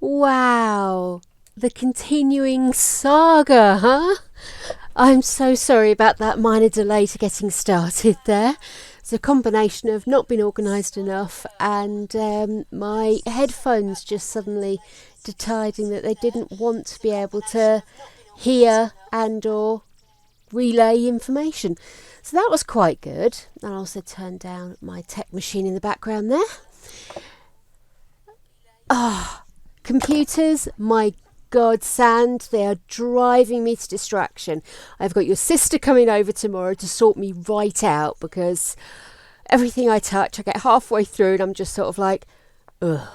Wow, the continuing saga, huh? I'm so sorry about that minor delay to getting started there. It's a combination of not being organised enough and my headphones just suddenly deciding that they didn't want to be able to hear and or relay information. So that was quite good. I also turned down my tech machine in the background there. Computers, my God, Sand, they are driving me to distraction. I've got your sister coming over tomorrow to sort me right out because everything I touch, I get halfway through and I'm just sort of like, ugh.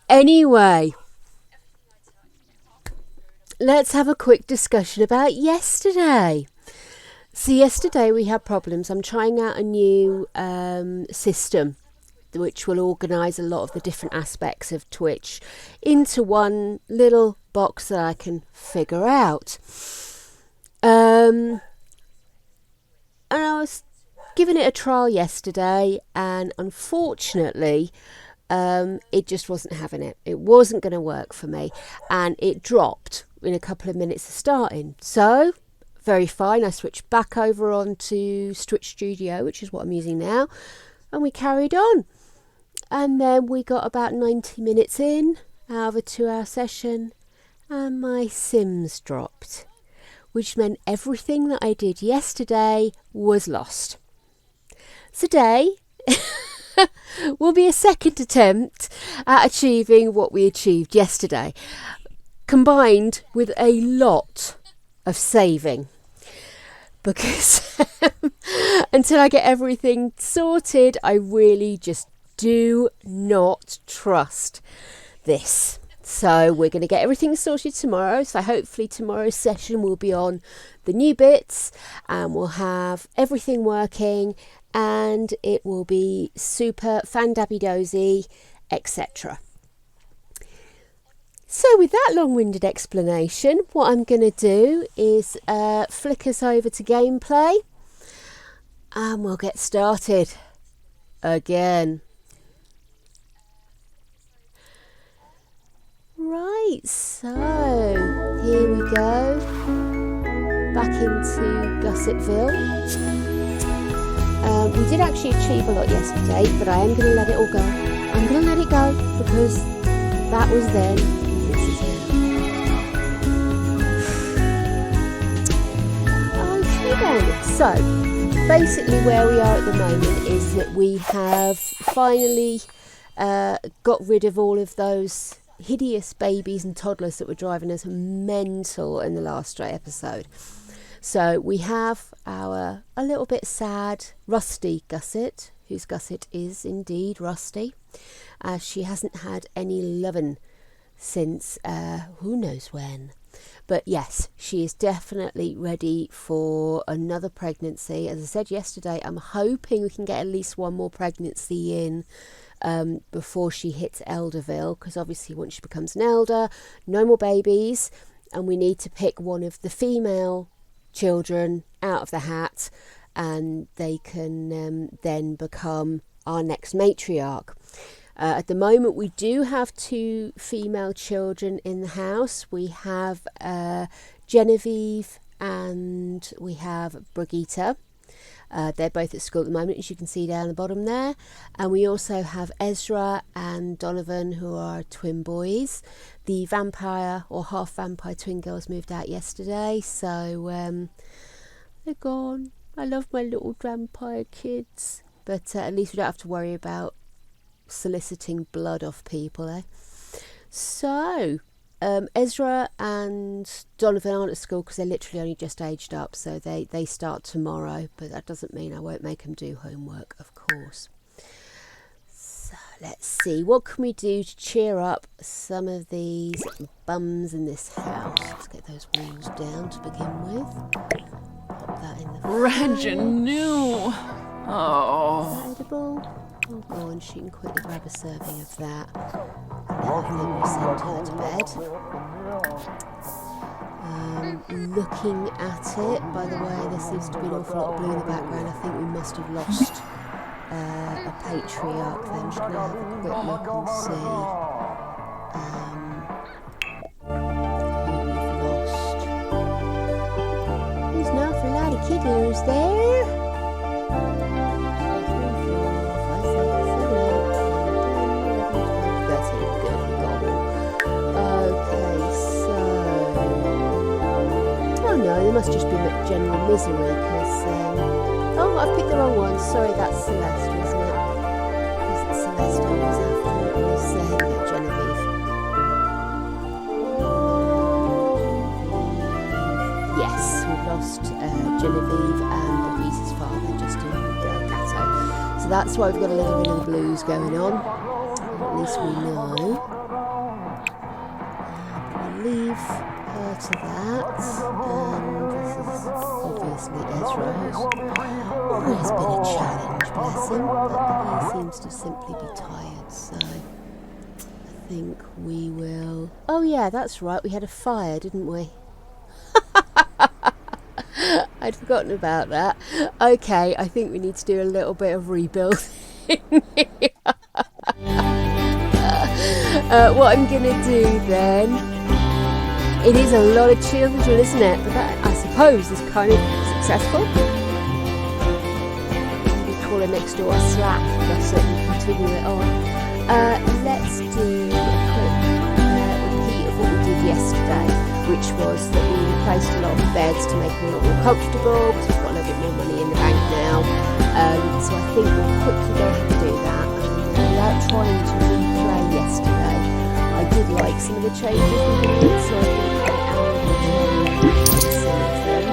Anyway, let's have a quick discussion about yesterday. So yesterday we had problems. I'm trying out a new system which will organise a lot of the different aspects of Twitch into one little box that I can figure out. And I was giving it a trial yesterday, and unfortunately, it just wasn't having it. It wasn't going to work for me, and it dropped in a couple of minutes of starting. So, very fine. I switched back over onto Twitch Studio, which is what I'm using now, and we carried on. And then we got about 90 minutes in out of a 2-hour session and my Sims dropped, which meant everything that I did yesterday was lost. Today will be a second attempt at achieving what we achieved yesterday, combined with a lot of saving. Because until I get everything sorted, I really just do not trust this. So we're going to get everything sorted tomorrow. So hopefully tomorrow's session will be on the new bits and we'll have everything working and it will be super fan-dabby-dozy, etc. So with that long-winded explanation, what I'm going to do is flick us over to gameplay and we'll get started again. Right, so here we go, back into Gussettsville. We did actually achieve a lot yesterday, but I am going to let it all go. I'm going to let it go because that was then, this is now. Okay then, so basically where we are at the moment is that we have finally got rid of all of those hideous babies and toddlers that were driving us mental in the last stray episode. So we have our a little bit sad Rusty Gussett, whose Gusset is indeed Rusty, as she hasn't had any lovin' since who knows when. But yes, she is definitely ready for another pregnancy. As I said yesterday, I'm hoping we can get at least one more pregnancy in before she hits Elderville, because obviously once she becomes an elder, no more babies, and we need to pick one of the female children out of the hat and they can then become our next matriarch. At the moment we do have 2 female children in the house. We have Genevieve and we have Brigitte. They're both at school at the moment, as you can see down the bottom there. And we also have Ezra and Donovan, who are twin boys. The vampire or half vampire twin girls moved out yesterday, so they're gone. I love my little vampire kids, but at least we don't have to worry about soliciting blood off people, eh? So Ezra and Donovan aren't at school because they're literally only just aged up, so they start tomorrow, but that doesn't mean I won't make them do homework, of course. So let's see, what can we do to cheer up some of these bums in this house? Let's get those walls down to begin with. Pop that in the Reginue! Oh. Edible. Oh, go on, she can quickly grab a serving of that. And then I think we'll send her to bed. Looking at it, by the way, there seems to be an awful lot of blue in the background. I think we must have lost a patriarch then. Just going to have a quick look and see who we've lost. There's an awful lot of kiddlers there. 5, 6, 7, 8, 9, 10, 11, 12, 13. Good, we got them. Okay, so... Oh no, there must just be general misery because... Oh, I've picked the wrong one. Sorry, that's Celeste, wasn't it? Is it Celeste I was after? It was Genevieve. Yes, we've lost Genevieve and Louise's father, Justin Gatto. So that's why we've got a little bit of the blues going on. At least we know. We'll leave her to that. And this is obviously Ezra, who's always been a challenge, bless him, but he seems to simply be tired, so I think we will... Oh yeah, that's right, we had a fire, didn't we? I'd forgotten about that. Okay, I think we need to do a little bit of rebuilding. What I'm going to do then... It is a lot of children, isn't it? But that, I suppose, is kind of successful. We call her next door Slack, Gusset, and continue it on. Let's do a quick repeat of what we did yesterday, which was that we replaced a lot of the beds to make them a lot more comfortable, because we've got a little bit more money in the bank now. So I think we'll quickly go ahead and do that. And without trying to replay yesterday, I did like some of the changes we made, so I think I am going to some of them.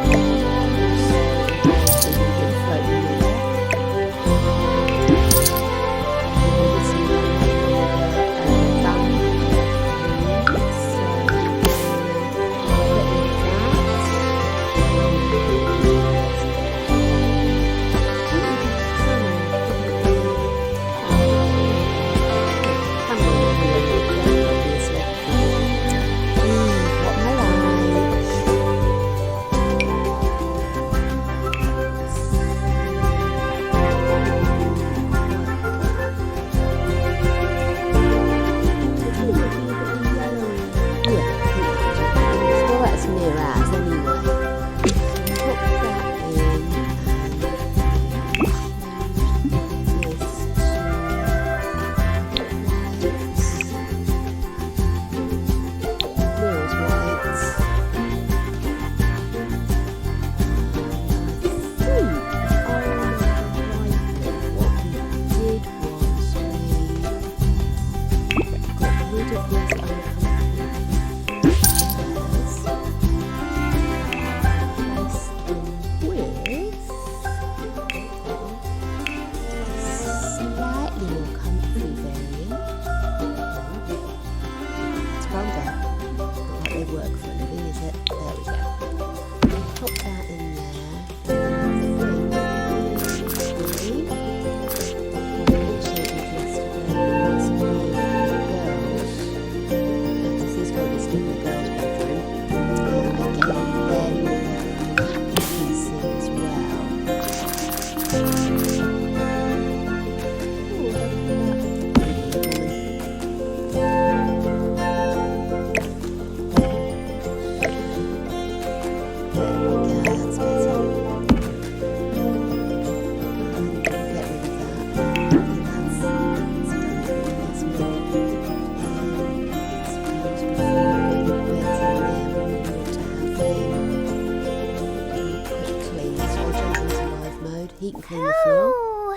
He can clean the floor. Oh,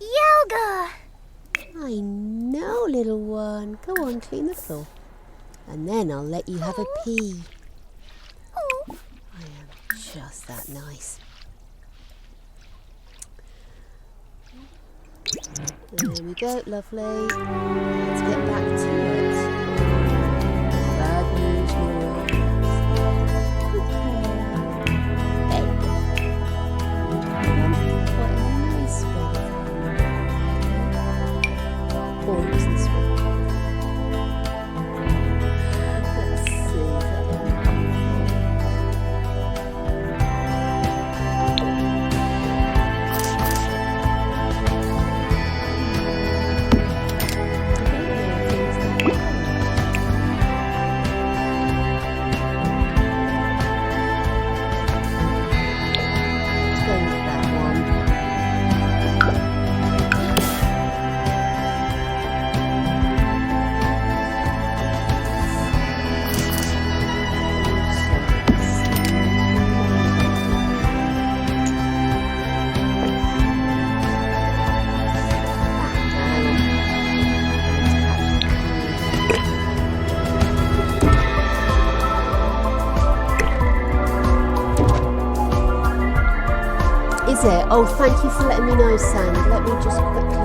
yoga! I know, little one. Go on, clean the floor. And then I'll let you have a pee. Oh. I am just that nice. There we go, lovely. Let's get back to it. Bad news, quite a nice bed. Forms this one. Let's see, is that Is it? Oh, thank you for letting me know, Sandy. Let me just quickly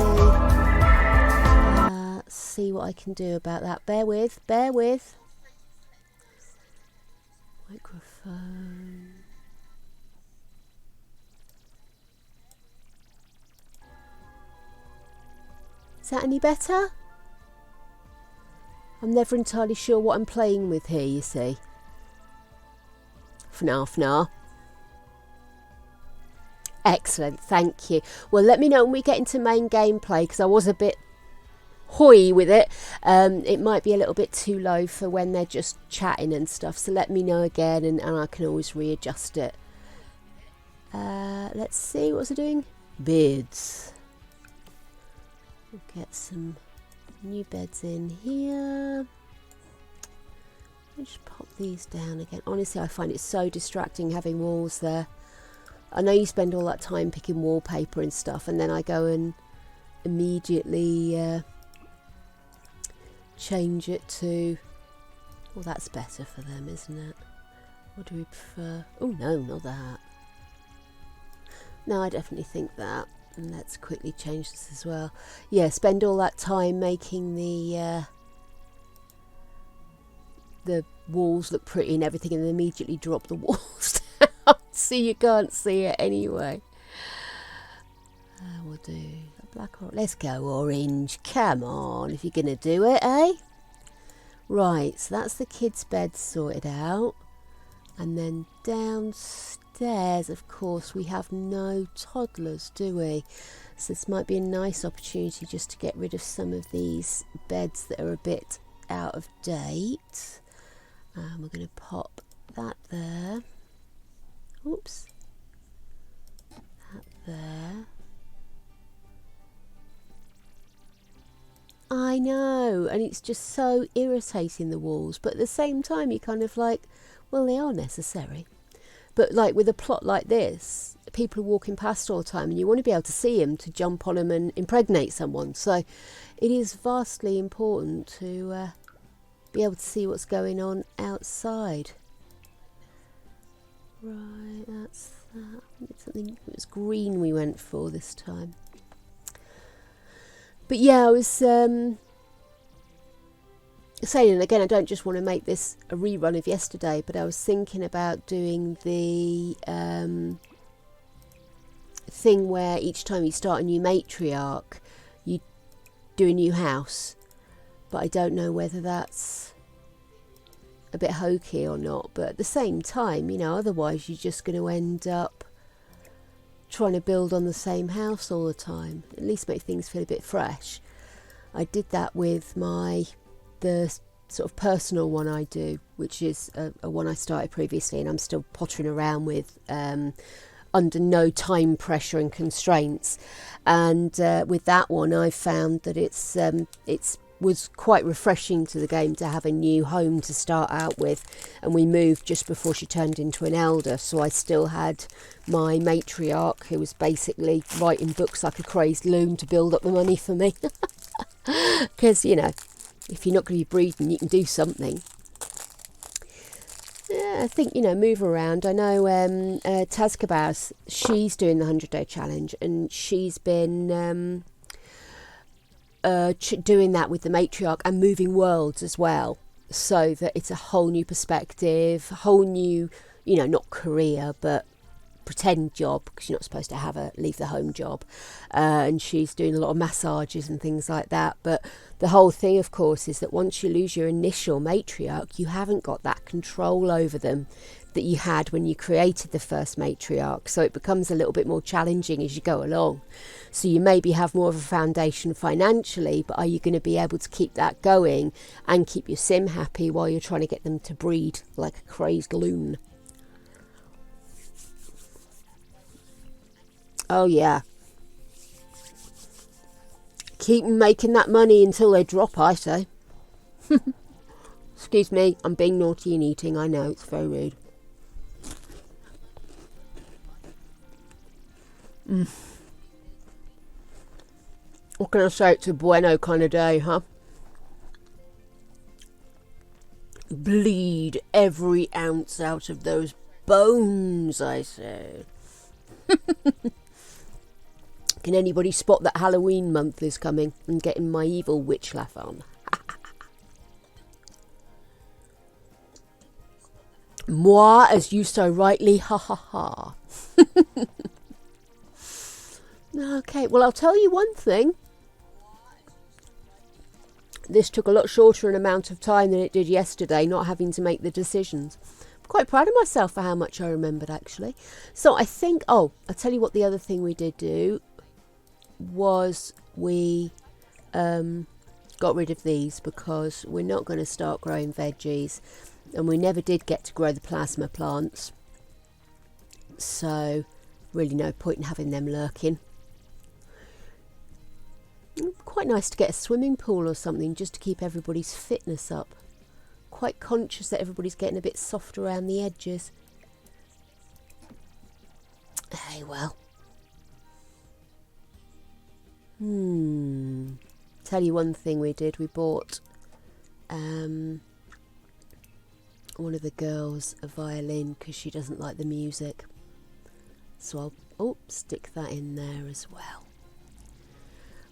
see what I can do about that. Bear with. Microphone. Is that any better? I'm never entirely sure what I'm playing with here, you see. FNAF. Excellent, thank you. Well, let me know when we get into main gameplay, because I was a bit hoy with it. It might be a little bit too low for when they're just chatting and stuff, so let me know again, and I can always readjust it. Let's see, what was I doing? Bids. We'll get some new beds in here. Let's pop these down again. Honestly, I find it so distracting having walls there. I know you spend all that time picking wallpaper and stuff, and then I go and immediately change it to... Well, that's better for them, isn't it? What do we prefer? Oh, no, not that. No, I definitely think that. And let's quickly change this as well. Yeah, spend all that time making the walls look pretty and everything, and then immediately drop the walls down so you can't see it anyway. We'll do a black or let's go orange. Come on, if you're gonna do it, eh? Right, so that's the kids' bed sorted out, and then downstairs, of course, we have no toddlers, do we? So this might be a nice opportunity just to get rid of some of these beds that are a bit out of date. We're going to pop that there. Oops. That there. I know, and it's just so irritating, the walls, but at the same time you're kind of like, well, they are necessary. But like with a plot like this, people are walking past all the time and you want to be able to see them to jump on them and impregnate someone. So it is vastly important to be able to see what's going on outside. Right, that's that. It's something, it was green we went for this time. But yeah, I was saying, and again, I don't just want to make this a rerun of yesterday, but I was thinking about doing the thing where each time you start a new matriarch, you do a new house. But I don't know whether that's a bit hokey or not. But at the same time, you know, otherwise you're just going to end up trying to build on the same house all the time. At least make things feel a bit fresh. I did that with the sort of personal one I do, which is a one I started previously and I'm still pottering around with under no time pressure and constraints. And with that one I found that it's was quite refreshing to the game to have a new home to start out with, and we moved just before she turned into an elder, so I still had my matriarch who was basically writing books like a crazed loon to build up the money for me. Because, you know, if you're not going to be breeding, you can do something. Yeah, I think, you know, move around. I know Tazkabaz, she's doing the 100-day challenge, and she's been doing that with the matriarch and moving worlds as well, so that it's a whole new perspective, whole new, you know, not career but pretend job, because you're not supposed to leave the home job, and she's doing a lot of massages and things like that. But the whole thing, of course, is that once you lose your initial matriarch, you haven't got that control over them that you had when you created the first matriarch, so it becomes a little bit more challenging as you go along. So you maybe have more of a foundation financially, but are you going to be able to keep that going and keep your sim happy while you're trying to get them to breed like a crazed loon? Oh yeah, keep making that money until they drop, I say. Excuse me, I'm being naughty and eating, I know, it's very rude. What can I say? It's a bueno kind of day, huh? Bleed every ounce out of those bones, I say. Can anybody spot that Halloween month is coming and getting my evil witch laugh on? Moi, as you so rightly, ha ha ha. Okay, well, I'll tell you one thing. This took a lot shorter an amount of time than it did yesterday, not having to make the decisions. I'm quite proud of myself for how much I remembered, actually. So I think, I'll tell you what the other thing we did do was we got rid of these because we're not going to start growing veggies, and we never did get to grow the plasma plants, so really no point in having them lurking. Quite nice to get a swimming pool or something just to keep everybody's fitness up. Quite conscious that everybody's getting a bit soft around the edges. Hey, well. Tell you one thing we did. We bought one of the girls a violin because she doesn't like the music. So I'll stick that in there as well.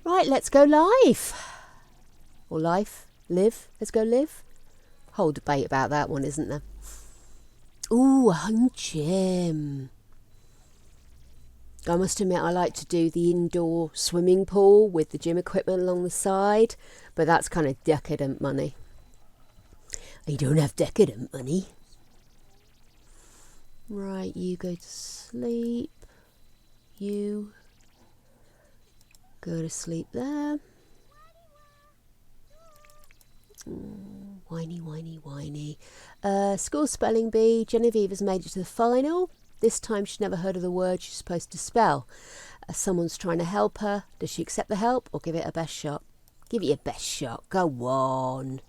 Right, let's go live. Or live. Let's go live. Whole debate about that one, isn't there? Ooh, a hung gym. I must admit I like to do the indoor swimming pool with the gym equipment along the side, but that's kind of decadent money. I don't have decadent money. Right, you go to sleep. You go to sleep there. Whiny, whiny, whiny. School spelling bee. Genevieve has made it to the final. This time she's never heard of the word she's supposed to spell. Someone's trying to help her. Does she accept the help or give it her best shot? Give it your best shot. Go on.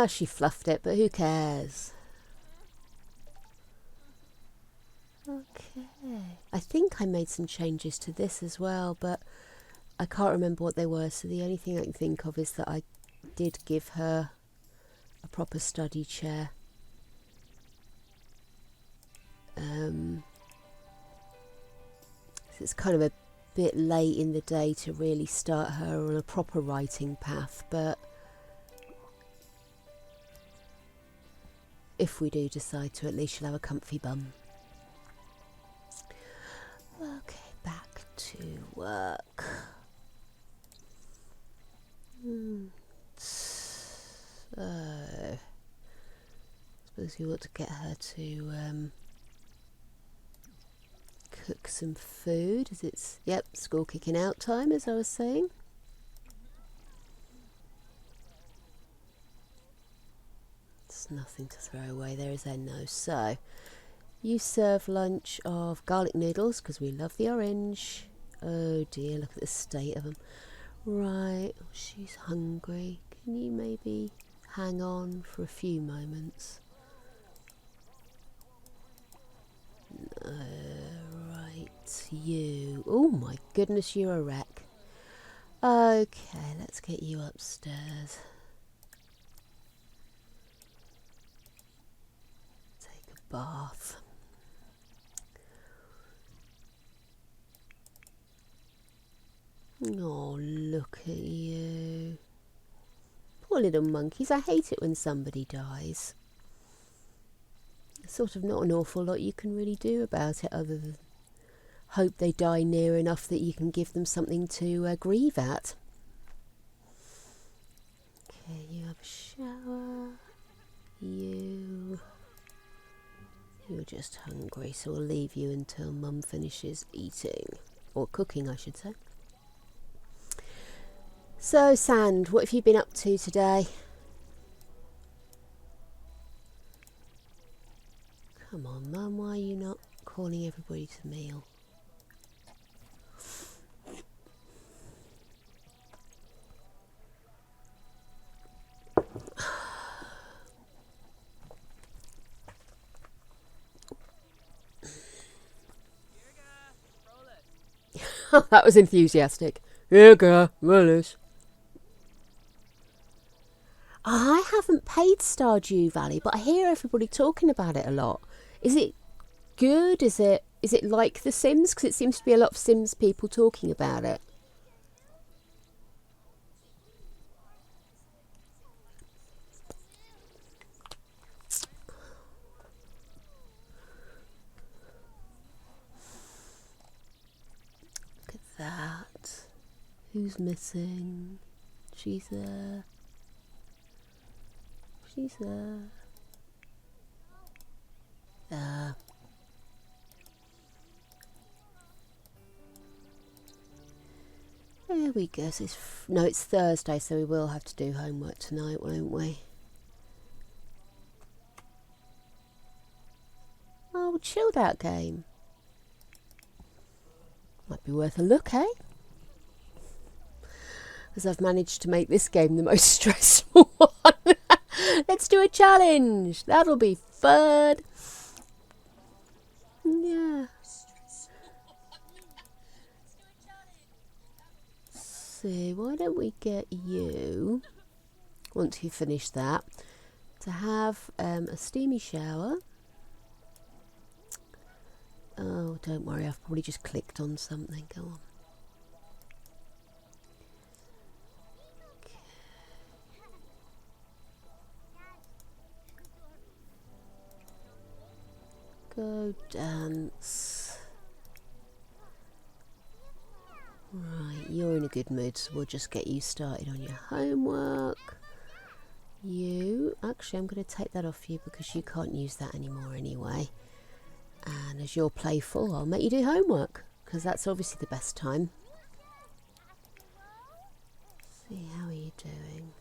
She fluffed it, but who cares? Okay. I think I made some changes to this as well, but I can't remember what they were, so the only thing I can think of is that I did give her a proper study chair. It's kind of a bit late in the day to really start her on a proper writing path, but if we do decide to, at least she'll have a comfy bum. Okay, back to work. So, I suppose we ought to get her to cook some food, as it's, school kicking out time, as I was saying. It's nothing to throw away there, is there? No. So, you serve lunch of garlic noodles, because we love the orange. Oh dear, look at the state of them. Right, she's hungry. Can you maybe hang on for a few moments? Right, you. Oh my goodness, you're a wreck. Okay, let's get you upstairs. Take a bath. Oh, look at you. Poor little monkeys. I hate it when somebody dies. There's sort of not an awful lot you can really do about it other than hope they die near enough that you can give them something to grieve at. Okay, you have a shower. You're just hungry, so we'll leave you until Mum finishes eating. Or cooking, I should say. So, Sand, what have you been up to today? Come on, Mum, why are you not calling everybody to the meal? That was enthusiastic. Yeah, girl, well, I haven't haven't paid Stardew Valley, but I hear everybody talking about it a lot. Is it good? Is it like The Sims? Because it seems to be a lot of Sims people talking about it. Look at that. Who's missing? She's there. She's there. There. There we go. So no, it's Thursday, so we will have to do homework tonight, won't we? Oh, chilled out game. Might be worth a look, eh? As I've managed to make this game the most stressful one. Let's do a challenge. That'll be fun. Yeah. See, why don't we get you, once you finish that, to have a steamy shower. Oh, don't worry, I've probably just clicked on something. Go on. Go dance. Right, you're in a good mood, so we'll just get you started on your homework. You, actually I'm going to take that off you because you can't use that anymore anyway. And as you're playful, I'll make you do homework because that's obviously the best time. See, how are you doing?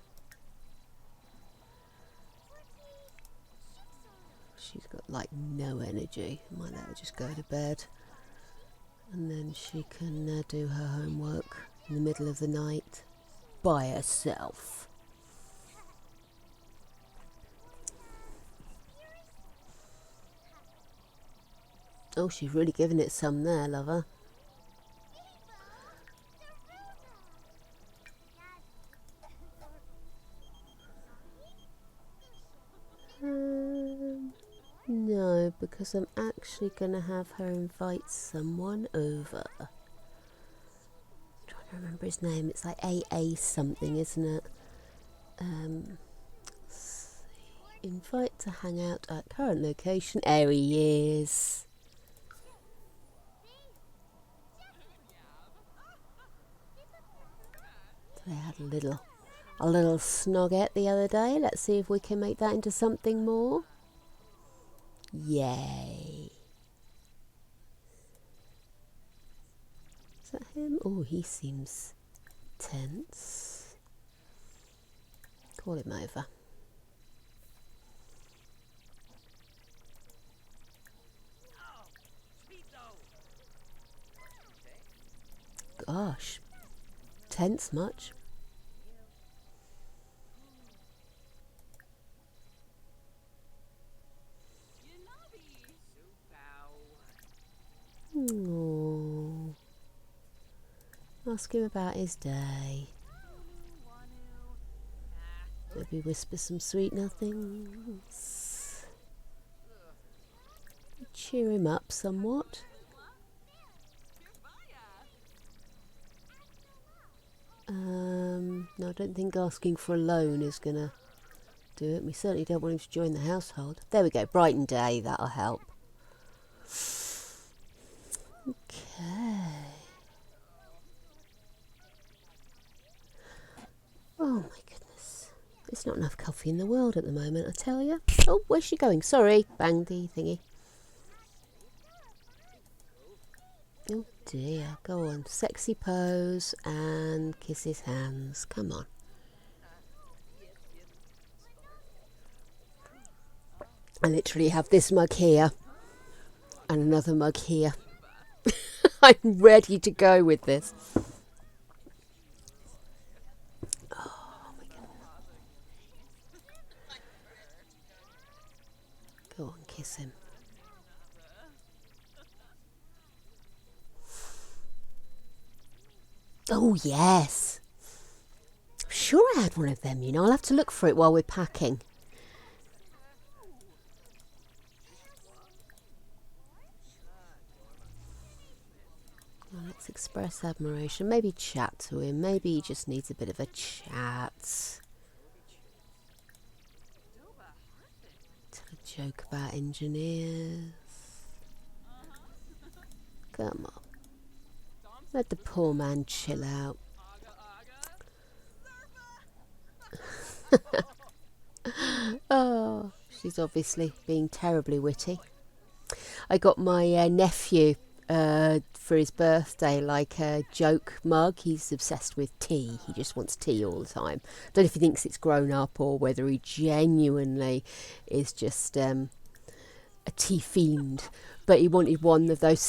She's got like no energy. I might let her just go to bed. And then she can do her homework in the middle of the night by herself. Oh, she's really giving it some there, lover. No, because I'm actually going to have her invite someone over. I'm trying to remember his name. It's like AA something, isn't it? Let's see. Invite to hang out at current location. There he is. They had a little snoggette the other day. Let's see if we can make that into something more. Yay. Is that him? Oh, he seems tense. Call him over. Gosh. Tense much? Oh. Ask him about his day. Maybe whisper some sweet nothings. Cheer him up somewhat. No, I don't think asking for a loan is going to do it. We certainly don't want him to join the household. There we go, brighten day, that'll help. Okay. Oh my goodness. There's not enough coffee in the world at the moment, I tell you. Oh, where's she going? Sorry, bang the thingy. Oh dear, go on. Sexy pose and kiss his hands. Come on. I literally have this mug here and another mug here. I'm ready to go with this. Oh my goodness. Go on, kiss him. Oh yes. sure I had one of them, you know. I'll have to look for it while we're packing. Well, let's express admiration. Maybe chat to him. Maybe he just needs a bit of a chat. Tell a joke about engineers. Come on. Let the poor man chill out. Oh, she's obviously being terribly witty. I got my nephew for his birthday like a joke mug. He's obsessed with tea. He just wants tea all the time. Don't know if he thinks it's grown up or whether he genuinely is just a tea fiend. But he wanted one of those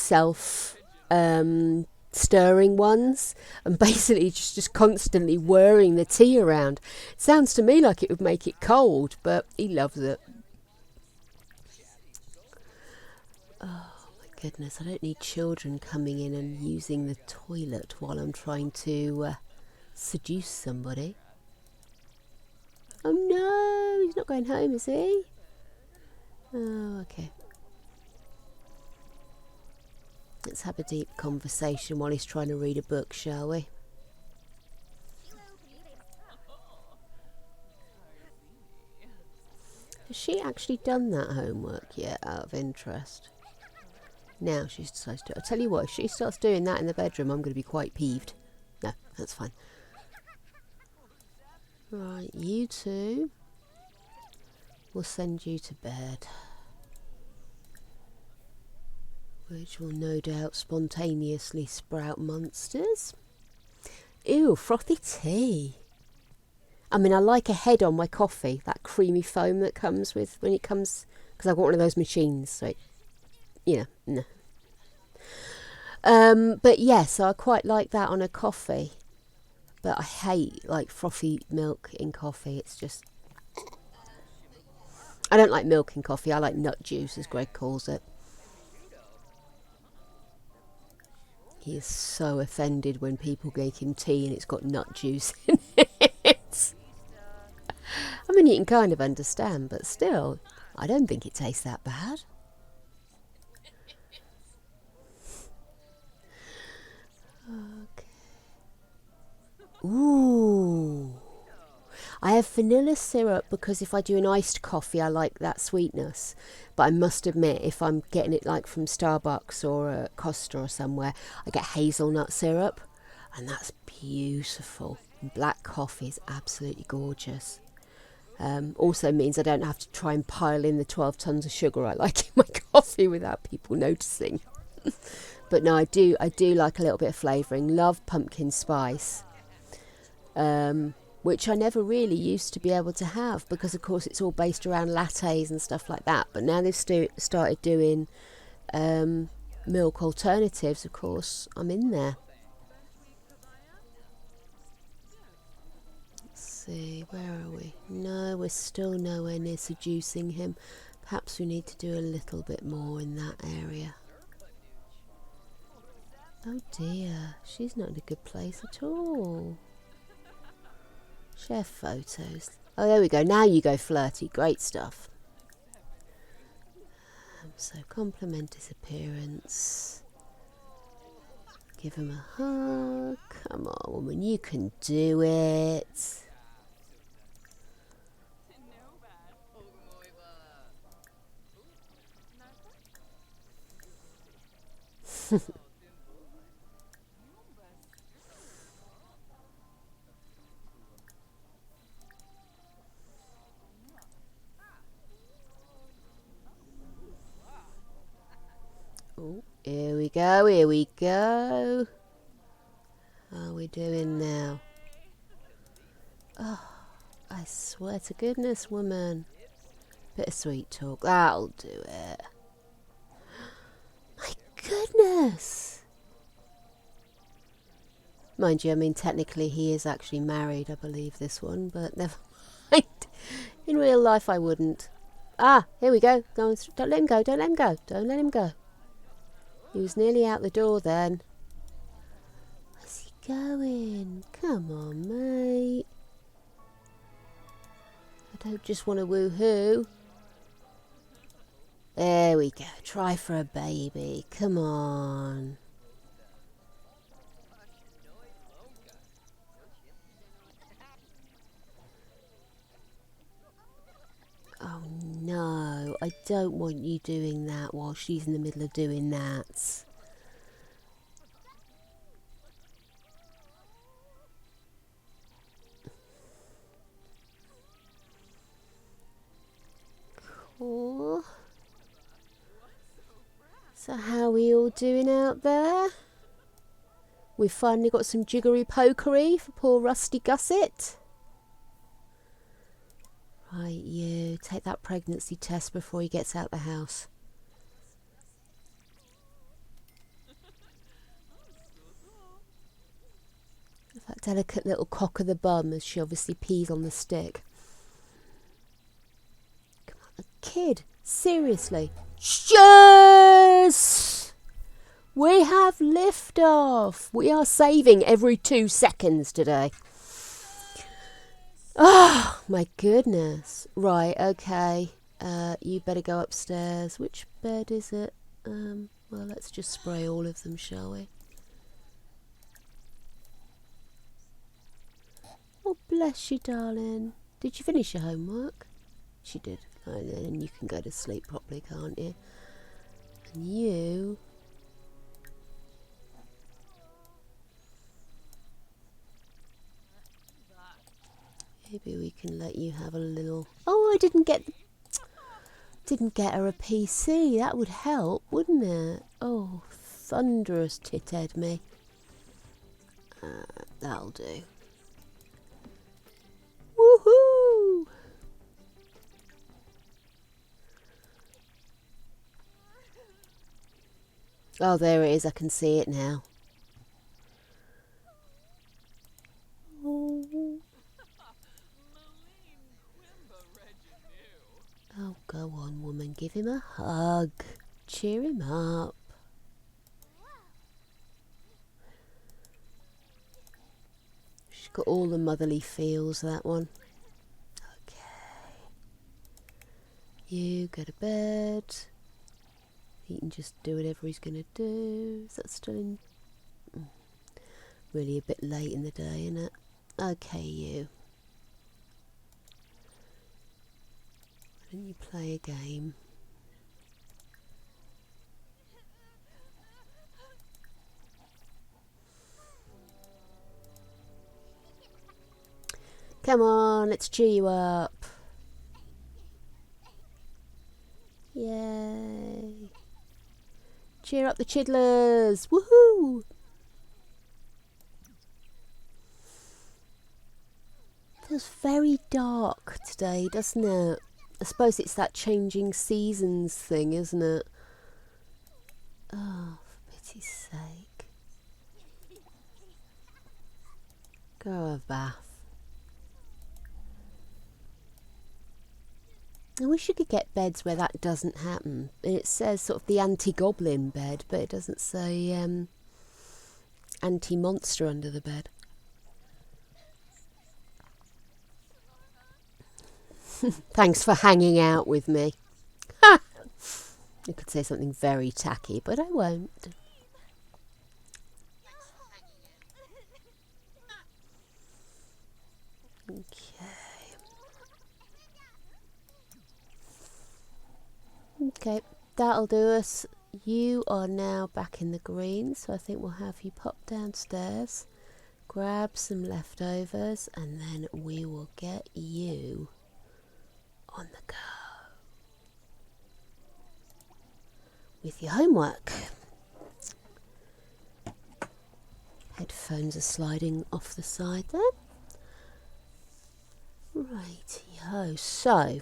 stirring ones, and basically just constantly whirring the tea around. It sounds to me like it would make it cold, but he loves it. Oh my goodness, I don't need children coming in and using the toilet while I'm trying to seduce somebody. Oh no, he's not going home, is he? Oh, okay. Let's have a deep conversation while he's trying to read a book, shall we? Has she actually done that homework yet, out of interest? Now she decides to. I'll tell you what, if she starts doing that in the bedroom, I'm going to be quite peeved. No, that's fine. Right, you two. We'll send you to bed. Which will no doubt spontaneously sprout monsters. Ew, frothy tea. I mean, I like a head on my coffee, that creamy foam that comes with when it comes, because I've got one of those machines, so no. But yes, so I quite like that on a coffee. But I hate like frothy milk in coffee. It's just, I don't like milk in coffee. I like nut juice, as Greg calls it. He is so offended when people make him tea and it's got nut juice in it. I mean, you can kind of understand, but still, I don't think it tastes that bad. Okay. Ooh. I have vanilla syrup because if I do an iced coffee, I like that sweetness. But I must admit, if I'm getting it like from Starbucks or Costa or somewhere, I get hazelnut syrup, and that's beautiful. And black coffee is absolutely gorgeous. Also means I don't have to try and pile in the 12 tons of sugar I like in my coffee without people noticing. But no, I do like a little bit of flavouring. Love pumpkin spice. Which I never really used to be able to have because, of course, it's all based around lattes and stuff like that. But now they've started doing milk alternatives, of course, I'm in there. Let's see, where are we? No, we're still nowhere near seducing him. Perhaps we need to do a little bit more in that area. Oh dear, she's not in a good place at all. Share photos. Oh, there we go. Now you go flirty. Great stuff. So compliment his appearance. Give him a hug. Come on, woman. You can do it. Oh, here we go, here we go. How are we doing now? Oh, I swear to goodness, woman. Bit of sweet talk, that'll do it. My goodness. Mind you, I mean, technically he is actually married, I believe, this one, but never mind. In real life, I wouldn't. Ah, here we go. Don't let him go, don't let him go, don't let him go. He was nearly out the door then. Where's he going? Come on, mate. I don't just want to woohoo. There we go. Try for a baby. Come on. Oh no, I don't want you doing that while she's in the middle of doing that. Cool. So how are we all doing out there? We've finally got some jiggery pokery for poor Rusty Gusset. Right, you take that pregnancy test before he gets out the house. That delicate little cock of the bum as she obviously pees on the stick. Come on, a kid, seriously. Yes! We have liftoff. We are saving every 2 seconds today. Oh, my goodness. Right, okay. You better go upstairs. Which bed is it? Well, let's just spray all of them, shall we? Oh, bless you, darling. Did you finish your homework? She did. And then you can go to sleep properly, can't you? And you... maybe we can let you have a little... oh, I didn't get her a PC. That would help, wouldn't it? Oh, thunderous tit-head me. That'll do. Woohoo! Oh, there it is. I can see it now. Oh, go on, woman. Give him a hug. Cheer him up. She's got all the motherly feels, that one. Okay. You go to bed. He can just do whatever he's going to do. Is that still in... really a bit late in the day, isn't it? Okay, you. Why don't you play a game? Come on, let's cheer you up. Yay. Cheer up the chidlers. Woohoo! Feels very dark today, doesn't it? I suppose it's that changing seasons thing, isn't it? Oh, for pity's sake. Go have a bath. I wish you could get beds where that doesn't happen. It says sort of the anti-goblin bed, but it doesn't say anti-monster under the bed. Thanks for hanging out with me. Ha! I could say something very tacky, but I won't. Okay, that'll do us. You are now back in the green, so I think we'll have you pop downstairs, grab some leftovers, and then we will get you on the go with your homework. Headphones are sliding off the side there. Righty-ho, so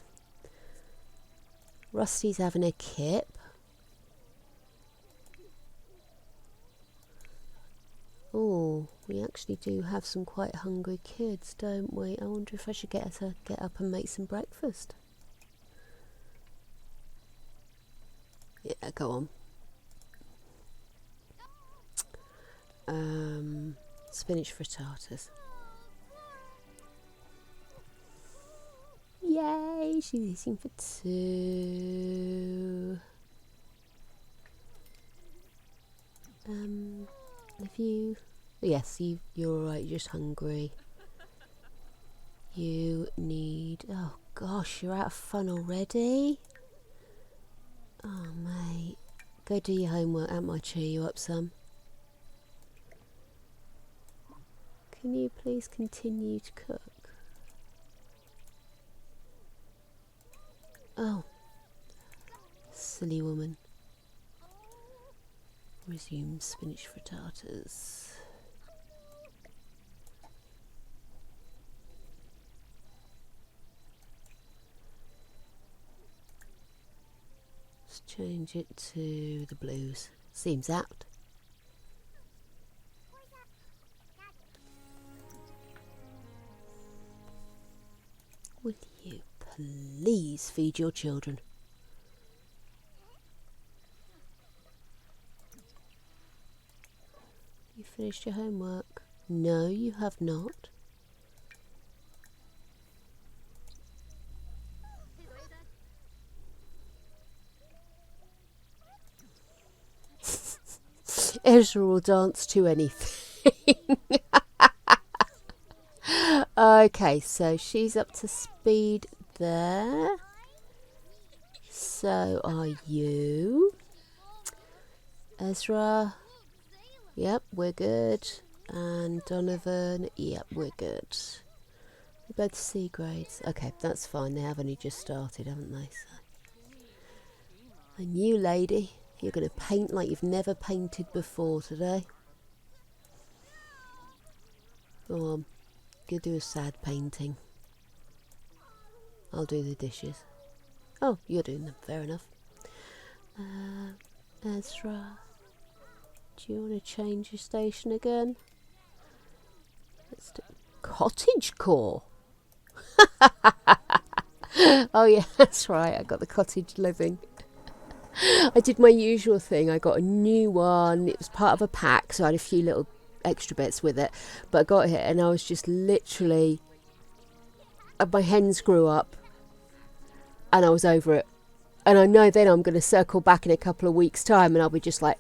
Rusty's having a kip. Oh, we actually do have some quite hungry kids, don't we? I wonder if I should get her to get up and make some breakfast. Yeah, go on. Spinach frittatas. Yay, she's eating for 2. Have you... Yes, you're alright, you're just hungry. You need... Oh gosh, you're out of fun already? Oh mate, go do your homework, that might cheer you up some. Can you please continue to cook? Oh, silly woman. Resume spinach frittatas. Let's change it to the blues. Seems apt. Will you please feed your children? You finished your homework? No, you have not. Ezra will dance to anything. Okay, so she's up to speed there. So are you. Ezra. Yep, we're good. And Donovan. Yep, we're good. We're both C grades. Okay, that's fine. They have only just started, haven't they? So. And you, lady, you're going to paint like you've never painted before today. Go on. Go do a sad painting. I'll do the dishes. Oh, you're doing them. Fair enough. Ezra, do you want to change your station again? Let's do cottagecore. Oh yeah, that's right. I got the cottage living. I did my usual thing. I got a new one. It was part of a pack, so I had a few little extra bits with it. But I got it and I was just literally... my hens grew up and I was over it. And I know then I'm going to circle back in a couple of weeks' time and I'll be just like,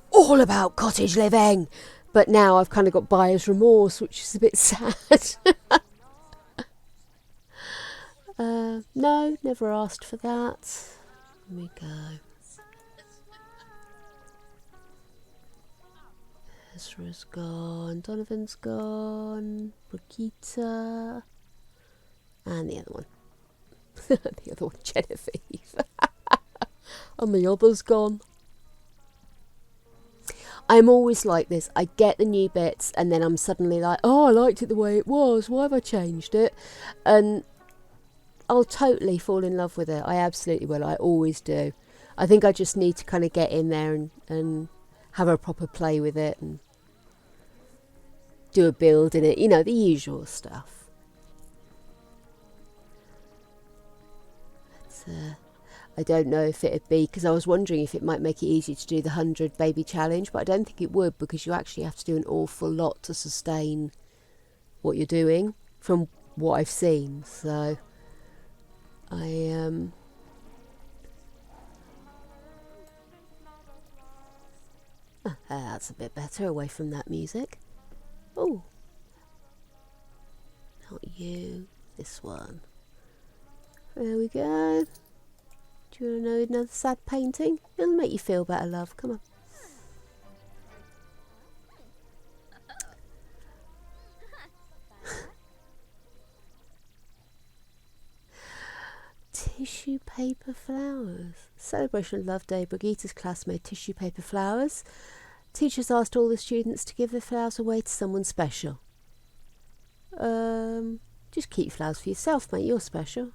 all about cottage living. But now I've kind of got buyer's remorse, which is a bit sad. No, never asked for that. Let me go. Ezra's gone, Donovan's gone, Brigitte, and the other one. The other one, Genevieve. And the other's gone. I'm always like this. I get the new bits and then I'm suddenly like, oh, I liked it the way it was. Why have I changed it? And I'll totally fall in love with it. I absolutely will. I always do. I think I just need to kind of get in there and have a proper play with it and do a build in it. You know, the usual stuff. I don't know if it'd be, because I was wondering if it might make it easier to do the 100 baby challenge, but I don't think it would, because you actually have to do an awful lot to sustain what you're doing from what I've seen. So that's a bit better away from that music. Oh, not you, this one. There we go. Do you want to know another sad painting? It'll make you feel better, love. Come on. Tissue paper flowers. Celebration of Love Day. Brigitte's class made tissue paper flowers. Teachers asked all the students to give their flowers away to someone special. Just keep flowers for yourself, mate. You're special.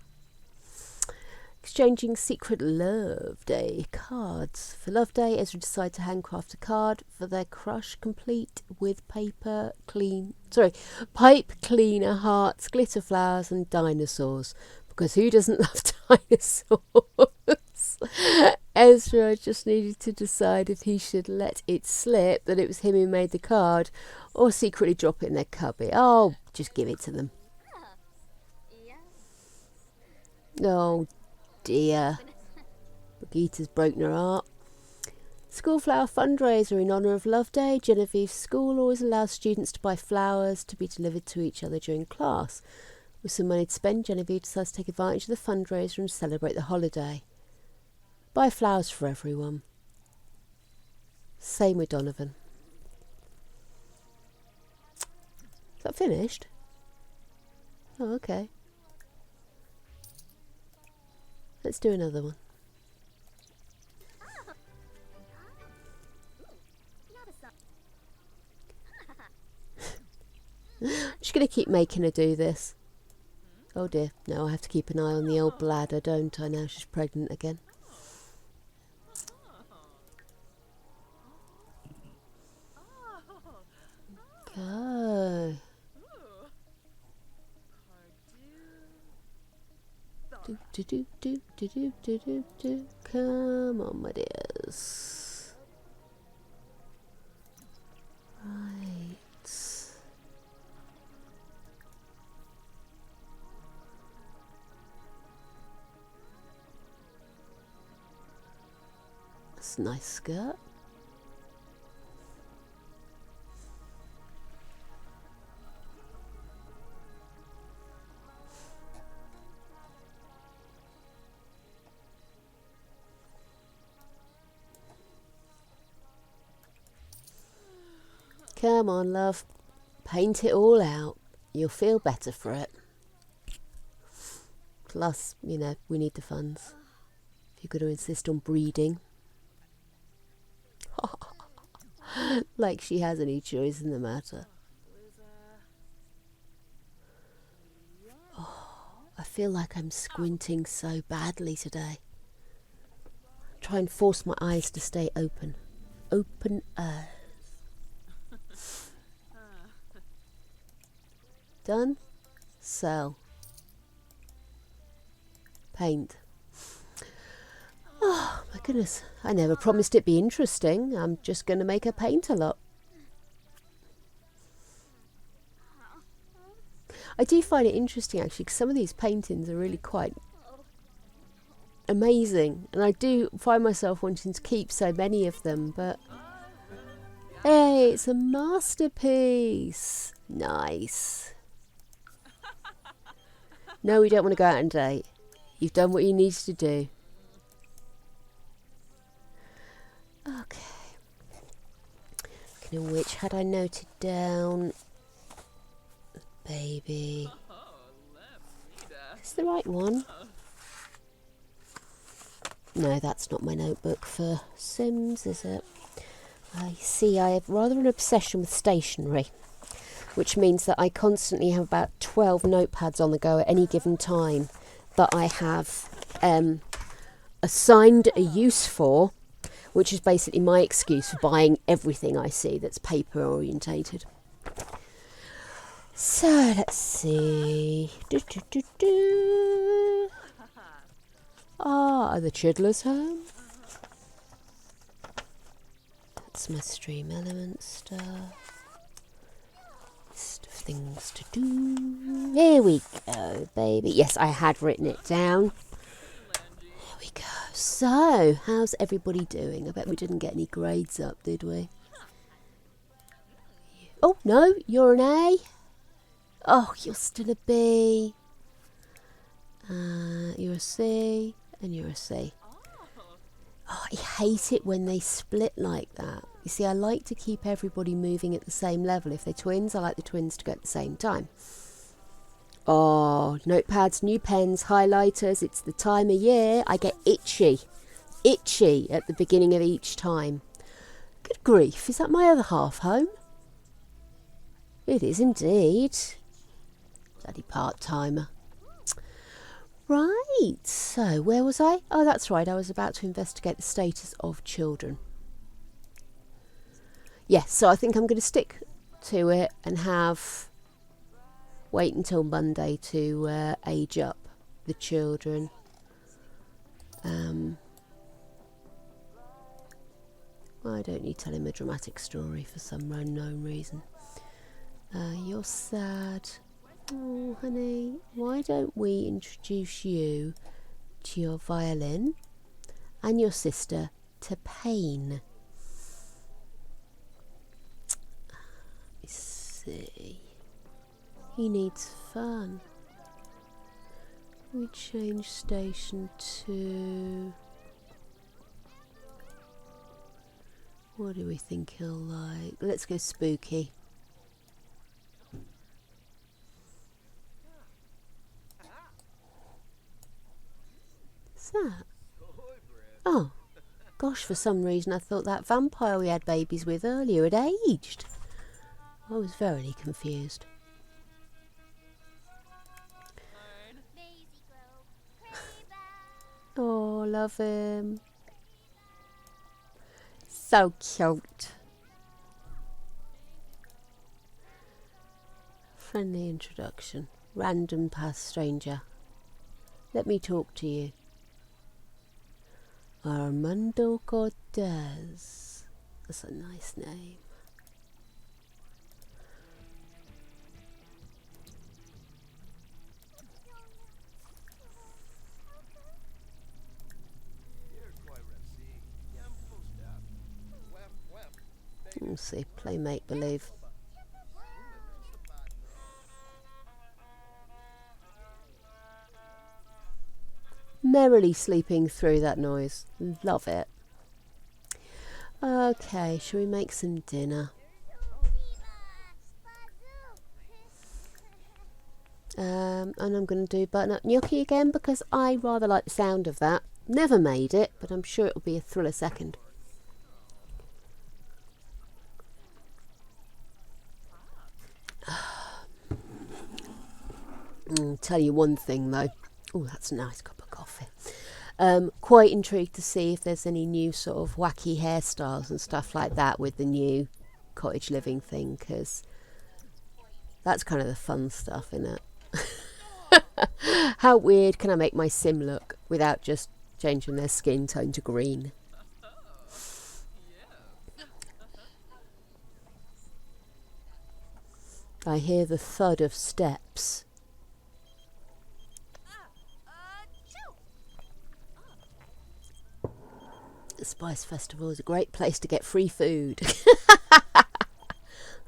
Exchanging Secret Love Day cards. For Love Day, Ezra decided to handcraft a card for their crush, complete with pipe cleaner, hearts, glitter flowers and dinosaurs. Because who doesn't love dinosaurs? Ezra just needed to decide if he should let it slip that it was him who made the card or secretly drop it in their cubby. Oh, just give it to them. Oh dear. Brigitta's broken her heart. School flower fundraiser in honour of Love Day. Genevieve's school always allows students to buy flowers to be delivered to each other during class. With some money to spend, Genevieve decides to take advantage of the fundraiser and celebrate the holiday. Buy flowers for everyone. Same with Donovan. Is that finished? Oh, okay. Let's do another one. I'm just going to keep making her do this. Oh dear, no, I have to keep an eye on the old bladder, don't I, now she's pregnant again. Go. Do, do, do, do, do, do, do, do. Come on, my dears. Right. That's a nice skirt. Come on, love. Paint it all out. You'll feel better for it. Plus, you know, we need the funds. If you're going to insist on breeding. Like she has any choice in the matter. Oh, I feel like I'm squinting so badly today. Try and force my eyes to stay open. Open eyes. Done. Sell. Paint. Oh my goodness, I never promised it'd be interesting. I'm just going to make her paint a lot. I do find it interesting actually because some of these paintings are really quite amazing, and I do find myself wanting to keep so many of them, but hey, it's a masterpiece. Nice. No, we don't want to go out on a date. You've done what you needed to do. Okay. Speaking of which, had I noted down baby? Is the right one? No, that's not my notebook for Sims, is it? I see I have rather an obsession with stationery, which means that I constantly have about 12 notepads on the go at any given time that I have assigned a use for, which is basically my excuse for buying everything I see that's paper orientated. So let's see. Ah, are the Chidlers home? That's my stream element stuff. List of things to do. Here we go, baby. Yes, I had written it down. Here we go. So, how's everybody doing? I bet we didn't get any grades up, did we? Oh, no, you're an A. Oh, you're still a B. You're a C, and you're a C. Oh, I hate it when they split like that. You see, I like to keep everybody moving at the same level. If they're twins, I like the twins to go at the same time. Oh, notepads, new pens, highlighters. It's the time of year I get itchy. Itchy at the beginning of each time. Good grief, is that my other half home? It is indeed. Bloody part-timer. Right, so where was I? Oh, that's right, I was about to investigate the status of children. Yes, so I think I'm going to stick to it and wait until Monday to age up the children. I don't need to tell him a dramatic story for some unknown reason. You're sad. Oh, honey, why don't we introduce you to your violin and your sister to Pain? Let me see. He needs fun. We change station to... What do we think he'll like? Let's go spooky. What's that? Oh, gosh, for some reason I thought that vampire we had babies with earlier had aged. I was very confused. Oh, love him. So cute. Friendly introduction. Random pass stranger. Let me talk to you. Armando Cortez. That's a nice name. Let's see, play make believe. Merrily sleeping through that noise. Love it. Okay, shall we make some dinner? And I'm going to do butternut gnocchi again because I rather like the sound of that. Never made it, but I'm sure it'll be a thriller second. Tell you one thing though. Oh, that's a nice cup of coffee. Quite intrigued to see if there's any new sort of wacky hairstyles and stuff like that with the new cottage living thing, because that's kind of the fun stuff, isn't it? How weird can I make my sim look without just changing their skin tone to green? I hear the thud of steps. The Spice Festival is a great place to get free food.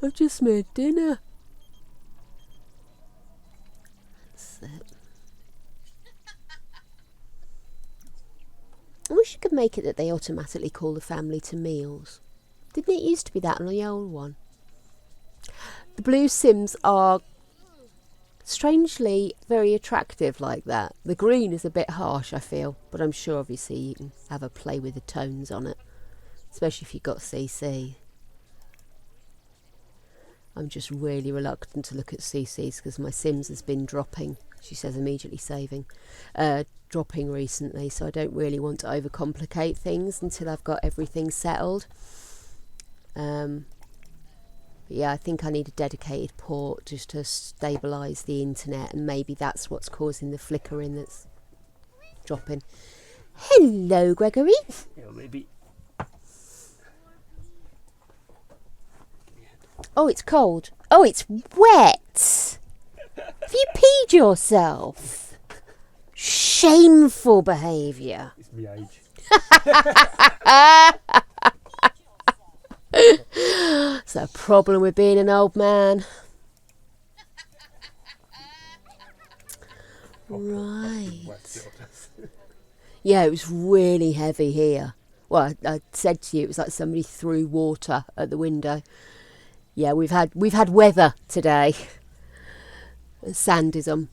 I've just made dinner. That's it. I wish you could make it that they automatically call the family to meals. Didn't it used to be that on the old one? The blue Sims are strangely very attractive like that. The green is a bit harsh, I feel, but I'm sure obviously you can have a play with the tones on it, especially if you've got CC. I'm just really reluctant to look at CCs because my Sims has been dropping. She says immediately saving. Dropping recently, so I don't really want to overcomplicate things until I've got everything settled. Yeah, I think I need a dedicated port just to stabilise the internet, and maybe that's what's causing the flickering that's dropping. Hello, Gregory. Yeah, maybe. Oh, it's cold. Oh, it's wet. Have you peed yourself? Shameful behaviour. It's my age. It's a problem with being an old man. Right. Yeah, it was really heavy here. Well, I said to you, it was like somebody threw water at the window. Yeah, we've had weather today. Sandism.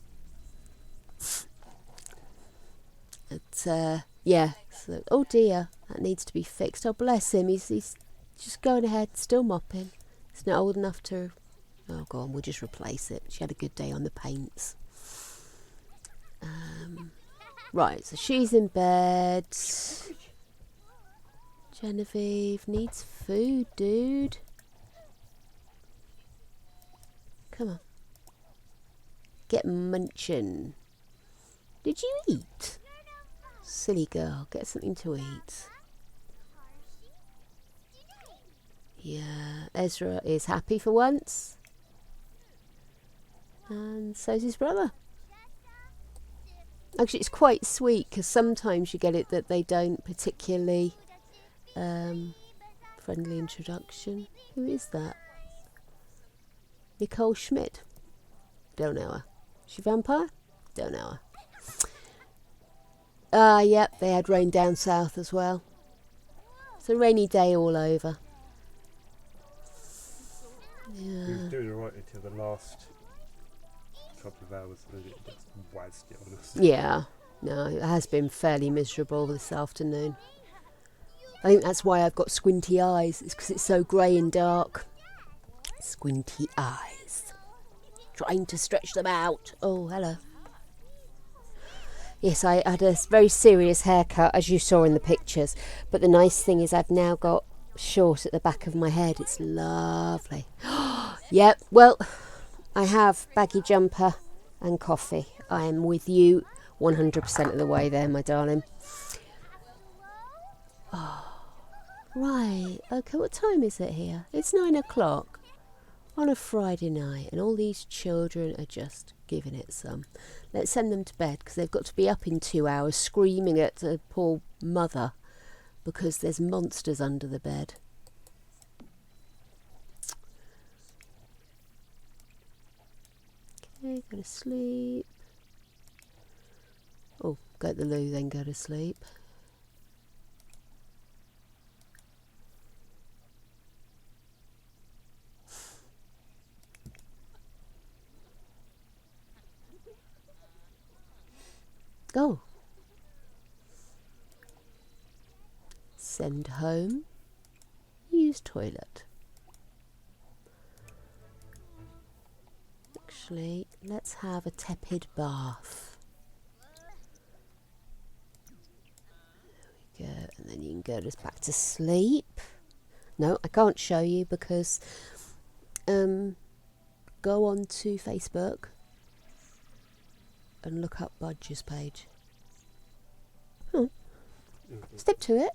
But yeah. So, oh dear, that needs to be fixed. Oh bless him, he's just going ahead, still mopping. It's not old enough to... Oh, go on, we'll just replace it. She had a good day on the paints. Right, so she's in bed. Genevieve needs food, dude. Come on. Get munchin'. Did you eat? Silly girl, get something to eat. Yeah, Ezra is happy for once. And so's his brother. Actually, it's quite sweet because sometimes you get it that they don't particularly friendly introduction. Who is that? Nicole Schmidt. Don't know her. She vampire? Don't know her. Yep, they had rain down south as well. It's a rainy day all over. Yeah. He was doing alright until the last couple of hours, and then it just wazzed it on us. Yeah, no, it has been fairly miserable this afternoon. I think that's why I've got squinty eyes. It's because it's so grey and dark. Squinty eyes. Trying to stretch them out. Oh, hello. Yes, I had a very serious haircut, as you saw in the pictures. But the nice thing is I've now got short at the back of my head. It's lovely. Yep, well, I have baggy jumper and coffee. I am with you 100% of the way there, my darling. Oh, right. Okay, what time is it here? It's 9 o'clock on a Friday night, and all these children are just giving it some. Let's send them to bed because they've got to be up in 2 hours screaming at the poor mother because there's monsters under the bed. Okay, go to sleep. Oh, go to the loo, then go to sleep. Go. Send home. Use toilet. Actually, let's have a tepid bath. There we go. And then you can go just back to sleep. No, I can't show you because go on to Facebook and look up Budge's page. Step to it.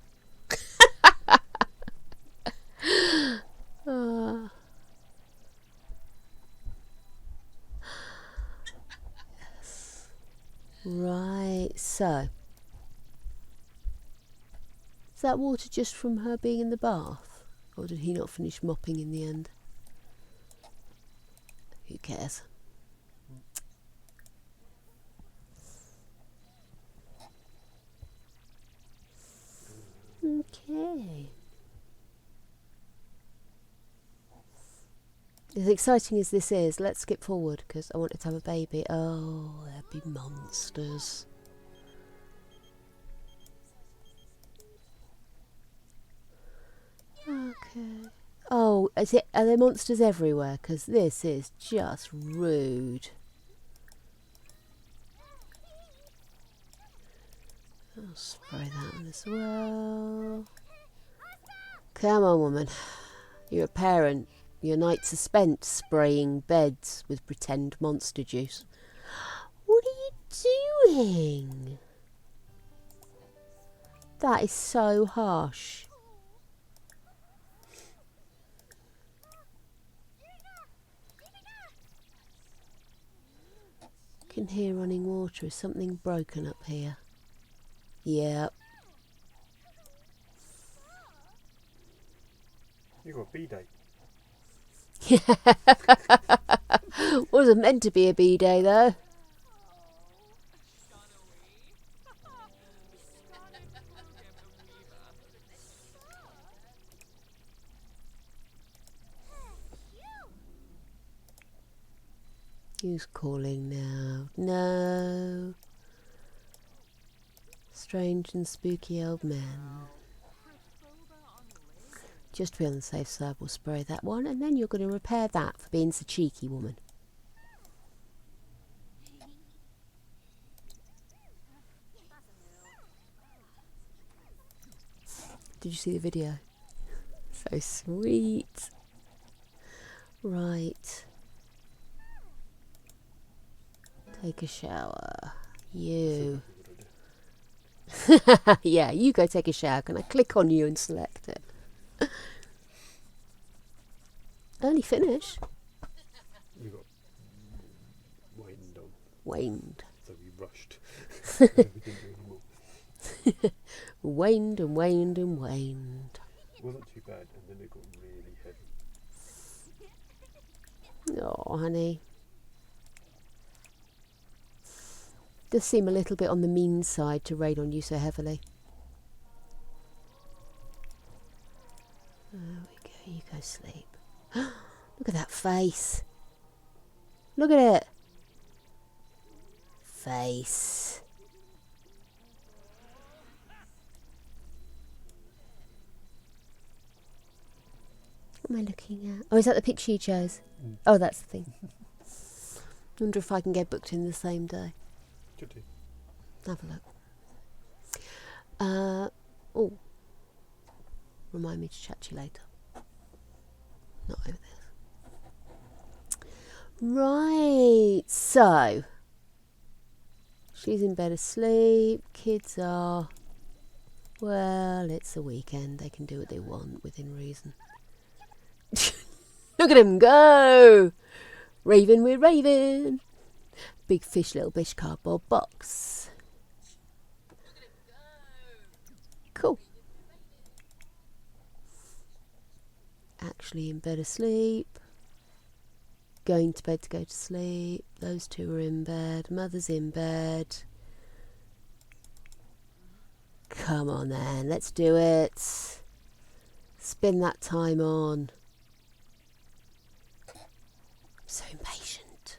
Yes. Right, so is that water just from her being in the bath? Or did he not finish mopping in the end? Who cares? Okay. As exciting as this is, let's skip forward because I wanted to have a baby. Oh, there'd be monsters. Okay. Oh, are there monsters everywhere? Because this is just rude. I'll spray that one as well. Come on, woman. You're a parent. Your nights are spent spraying beds with pretend monster juice. What are you doing? That is so harsh. I can hear running water. Is something broken up here? Yep. You got a B-day. Wasn't meant to be a B-day though. Who's calling now? No. Strange and spooky old man. Just to be on the safe side, we'll spray that one, and then you're going to repair that for being so cheeky, woman. Did you see the video? So sweet. Right. Take a shower. You. Yeah, you go take a shower. Can I click on you and select it? Early finish. You got Waned. So we rushed. We didn't do any more. Waned and waned and waned. It wasn't too bad, and then it got really heavy. Oh, honey. Does seem a little bit on the mean side to rain on you so heavily. There we go, you go sleep. Look at that face. Look at it. Face. What am I looking at? Oh, is that the picture you chose? Mm. Oh, that's the thing. Wonder if I can get booked in the same day. Could do. Have a look. Oh. Remind me to chat to you later. Not over this. Right. So. She's in bed asleep. Kids are. Well, it's a weekend. They can do what they want within reason. Look at him go! Raving with Raven. Big fish, little bish cardboard box. Cool. Actually in bed asleep. Going to bed to go to sleep. Those two are in bed. Mother's in bed. Come on then, let's do it. Spin that time on. So impatient.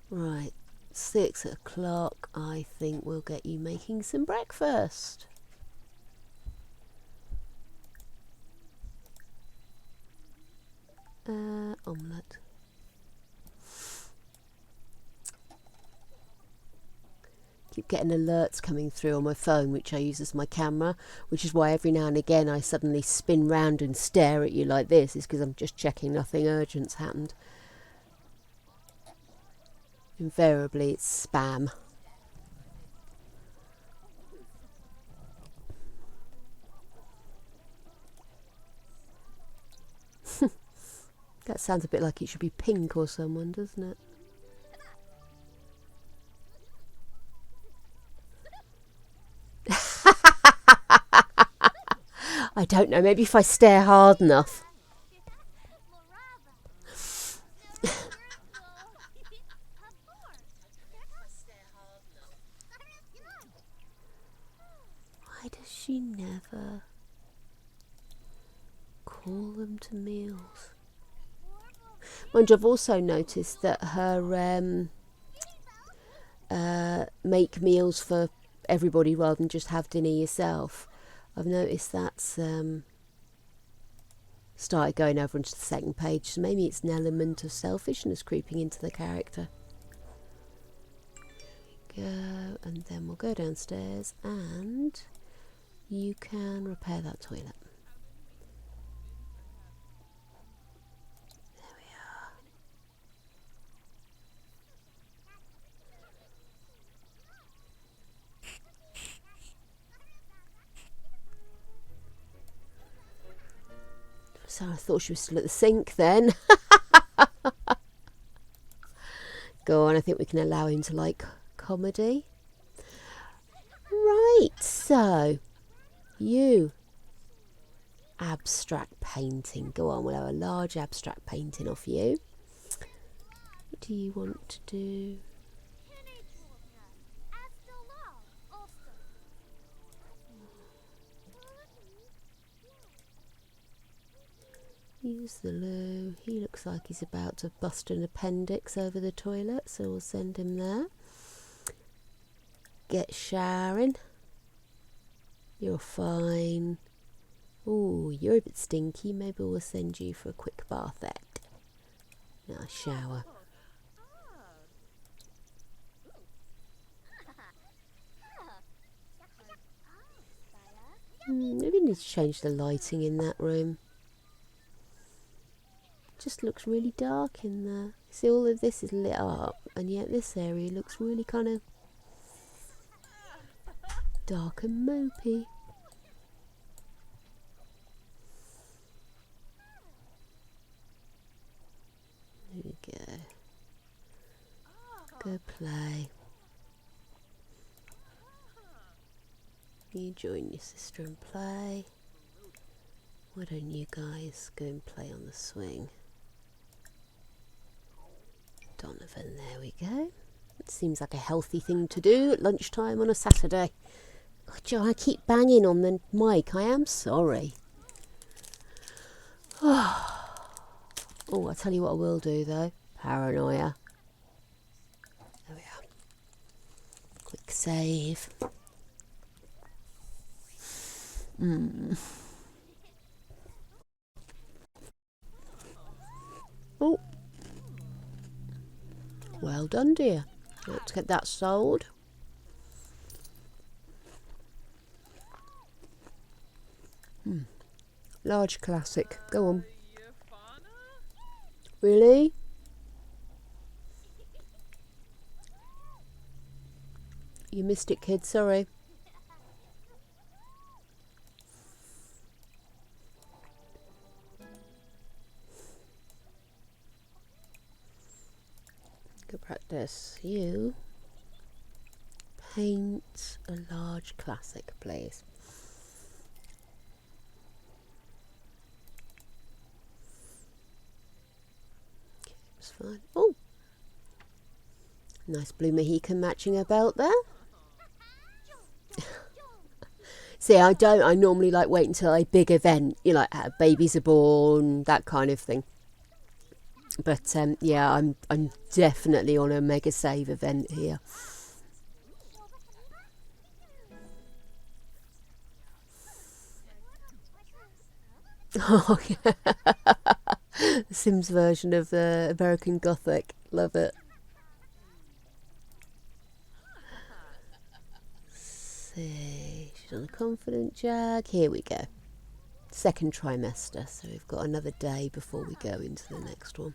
Right, 6 o'clock. I think we'll get you making some breakfast. Omelette. Keep getting alerts coming through on my phone, which I use as my camera, which is why every now and again I suddenly spin round and stare at you like this, is because I'm just checking nothing urgent's happened. Invariably it's spam. That sounds a bit like it should be pink or someone, doesn't it? I don't know, maybe if I stare hard enough. Why does she never call them to meals? Mind you, I've also noticed that her make meals for everybody rather than just have dinner yourself. I've noticed that's started going over into the second page, so maybe it's an element of selfishness creeping into the character. There we go, and then we'll go downstairs and you can repair that toilet. There we are. So I thought she was still at the sink then. Go on, I think we can allow him to like comedy. Right, so you abstract painting. Go on, we'll have a large abstract painting off you. What do you want to do? Use the loo. He looks like he's about to bust an appendix over the toilet, so we'll send him there. Get showering. You're fine. Ooh, you're a bit stinky. Maybe we'll send you for a quick bathette. Nice shower. Maybe we need to change the lighting in that room. Just looks really dark in there. See, all of this is lit up, and yet this area looks really kind of dark and mopey. There we go. Go play. You join your sister and play. Why don't you guys go and play on the swing? Donovan, there we go. It seems like a healthy thing to do at lunchtime on a Saturday. Oh, Joe, I keep banging on the mic. I am sorry. Oh, I'll tell you what I will do though. Paranoia. There we are. Quick save. Oh. Well done, dear. Let's get that sold. Large classic. Go on. Really? You missed it, kid. Sorry. Good practice. You paint a large classic, please. Okay, it's fine. Oh, nice blue Mohican matching her belt there. See, I normally like wait until a big event, you know, like babies are born, that kind of thing. But yeah, I'm definitely on a mega save event here. Oh, yeah. The Sims version of the American Gothic. Love it. See, she's on a confident jag. Here we go. Second trimester, so we've got another day before we go into the next one.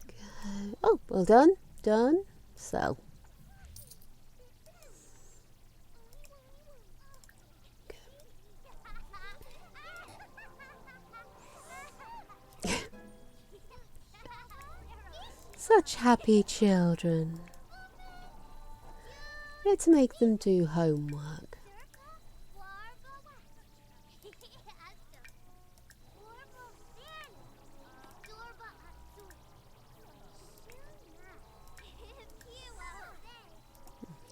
Go. Oh, well done. Done. So. Such happy children. Let's make them do homework.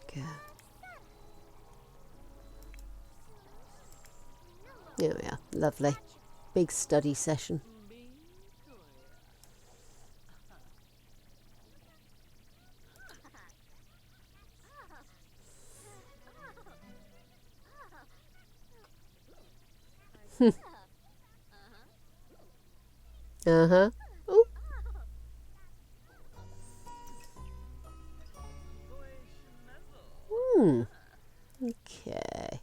Okay. There we are. Lovely. Big study session. Uh-huh. Oh. Okay.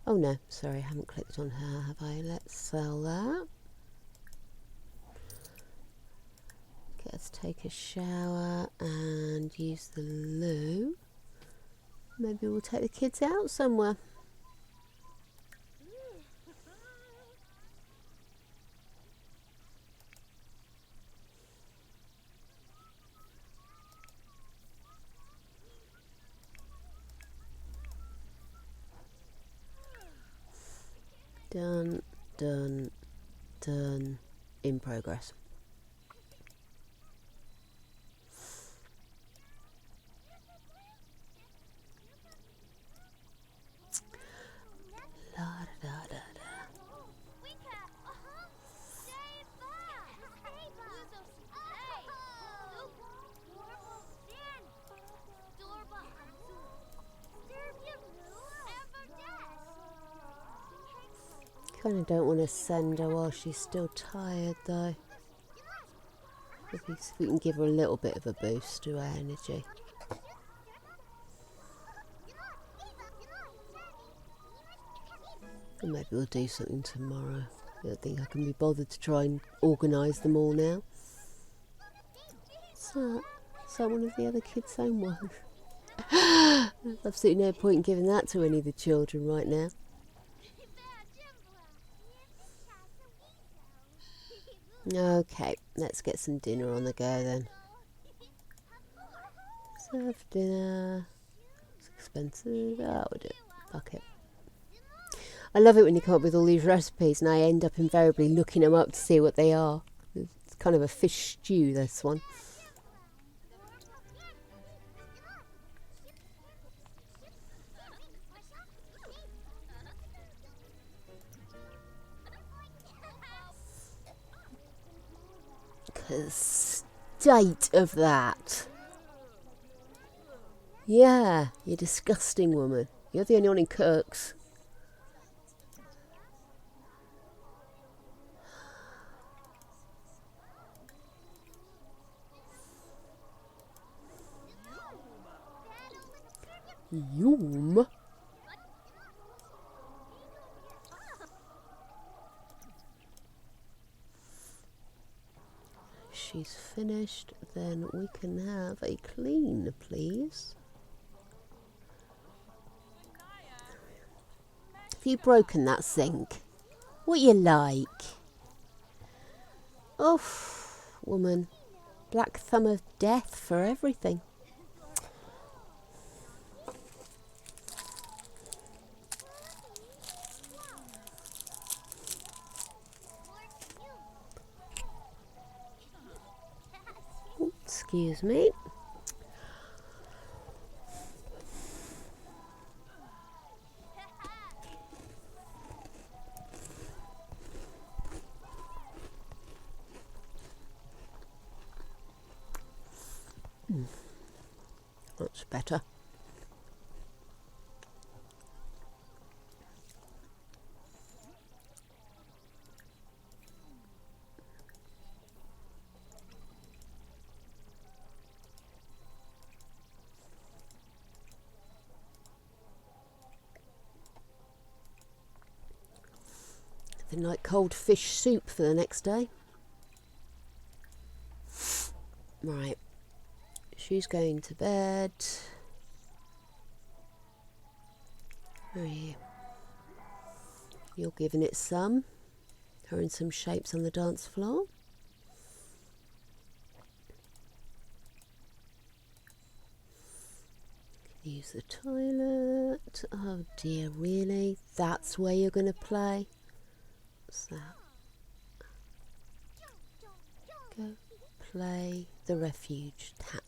Oh no, sorry, I haven't clicked on her, have I? Let's sell that. Okay, let's take a shower and use the loo. Maybe we'll take the kids out somewhere. Done, done, done. In progress. La da da da da. Kind of don't want to send her while she's still tired though. If we can give her a little bit of a boost to her energy. And maybe we'll do something tomorrow. I don't think I can be bothered to try and organise them all now. What's that? Is that one of the other kids' homework? There's absolutely no point in giving that to any of the children right now. Okay, let's get some dinner on the go then. Serve dinner. It's expensive. Oh, we'll do it. Fuck it. I love it when you come up with all these recipes and I end up invariably looking them up to see what they are. It's kind of a fish stew, this one. The state of that. Yeah, you disgusting woman. You're the only one who cooks. Yum. She's finished, then we can have a clean, please. Have you broken that sink? What you like? Oh, woman. Black thumb of death for everything. Excuse me. That's better. Nothing like cold fish soup for the next day. Right. She's going to bed. Where are you? You're giving it some. Her in some shapes on the dance floor. Use the toilet. Oh dear, really? That's where you're going to play? What's that? Go play the refuge tap.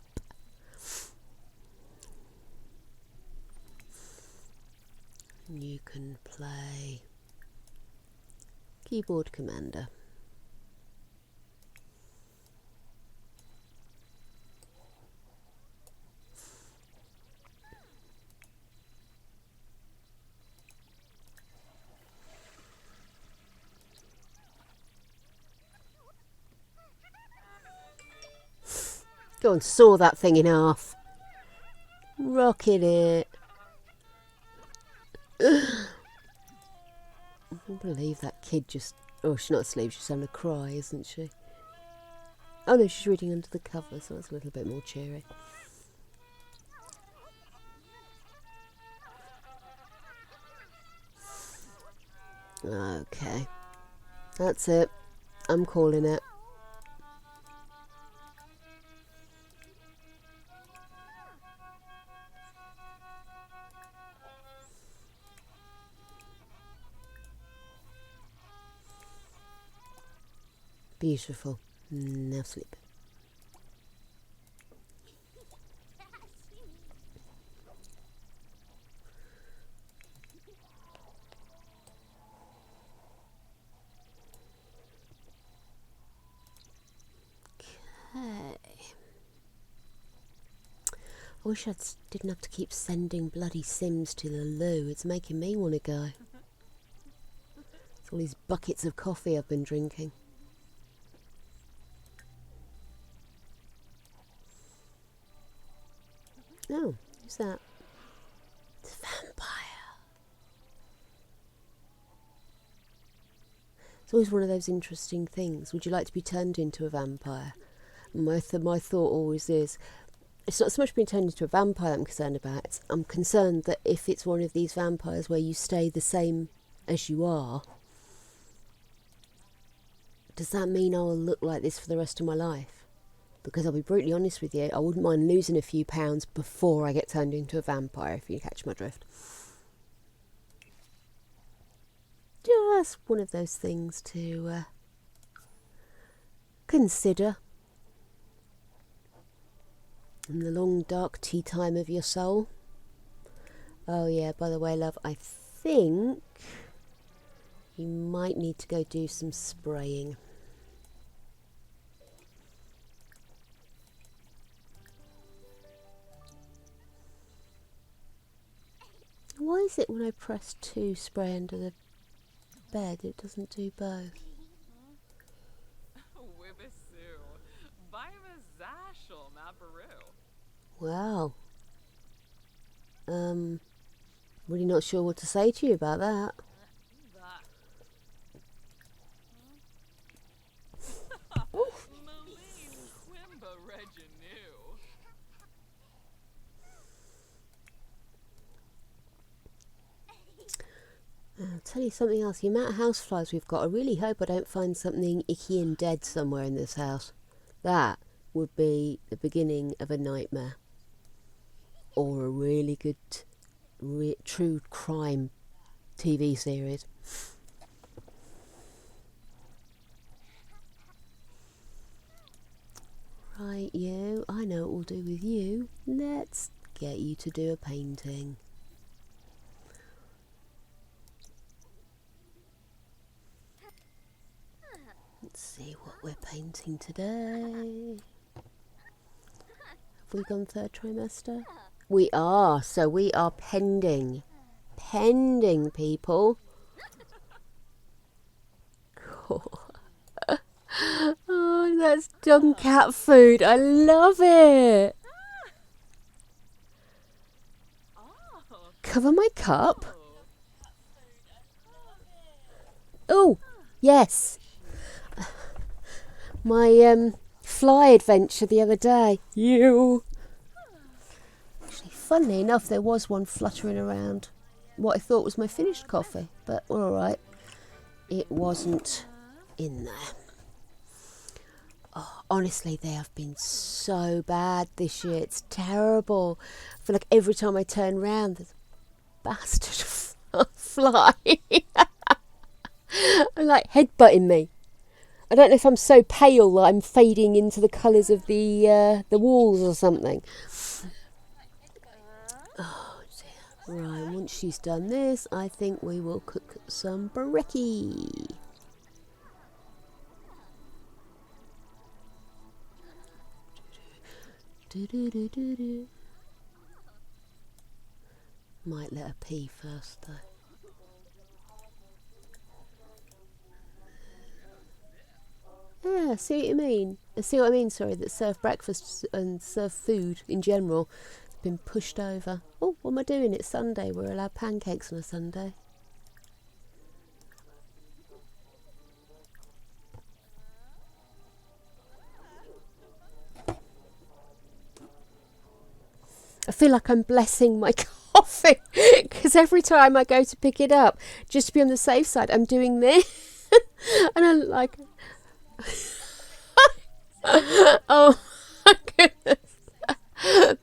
You can play Keyboard Commander. Go and saw that thing in half. Rocking it. I can't believe that kid just... Oh, she's not asleep, she's having a cry, isn't she? Oh no, she's reading under the cover, so that's a little bit more cheery. Okay. That's it. I'm calling it. Beautiful. Now sleep. Okay. I wish didn't have to keep sending bloody Sims to the loo. It's making me want to go. It's all these buckets of coffee I've been drinking. Oh, who's that? It's a vampire. It's always one of those interesting things. Would you like to be turned into a vampire? My thought always is, it's not so much being turned into a vampire I'm concerned about. I'm concerned that if it's one of these vampires where you stay the same as you are, Does that mean I will look like this for the rest of my life? Because I'll be brutally honest with you, I wouldn't mind losing a few pounds before I get turned into a vampire, if you catch my drift. Just one of those things to consider in the long dark tea time of your soul. Oh yeah, by the way, love, I think you might need to go do some spraying. Why is it when I press 2 spray under the bed it doesn't do both? Wow. Really not sure what to say to you about that. I'll tell you something else. The amount of houseflies we've got, I really hope I don't find something icky and dead somewhere in this house. That would be the beginning of a nightmare. Or a really good true crime TV series. Right, you. I know what we'll do with you. Let's get you to do a painting. Let's see what we're painting today. Have we gone 3rd trimester? We are, so we are pending. Pending, people. Oh, that's done cat food. I love it. Cover my cup. Oh, yes. My fly adventure the other day. Actually, funnily enough, there was one fluttering around what I thought was my finished coffee, but alright, it wasn't in there. Oh, honestly, they have been so bad this year. It's terrible. I feel like every time I turn round, there's a bastard fly. I'm like headbutting me. I don't know if I'm so pale that I'm fading into the colours of the walls or something. Oh dear. Right, once she's done this, I think we will cook some brekkie. Might let her pee first though. Yeah, see what you mean. See what I mean, sorry, that serve breakfast and serve food in general has been pushed over. Oh, what am I doing? It's Sunday. We're allowed pancakes on a Sunday. I feel like I'm blessing my coffee because every time I go to pick it up, just to be on the safe side, I'm doing this. And I'm like... Oh my goodness.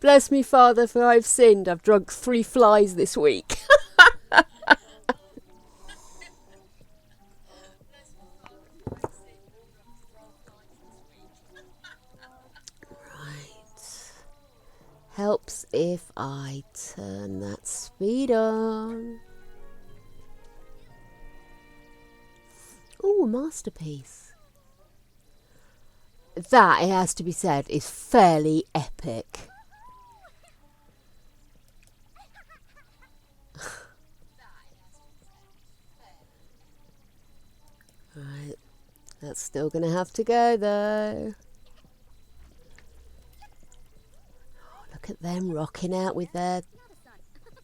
Bless me, Father, for I've sinned. I've drunk 3 flies this week. Right. Helps if I turn that speed on. Oh, a masterpiece. That, it has to be said, is fairly epic. Right, that's still going to have to go though. Oh, look at them rocking out with their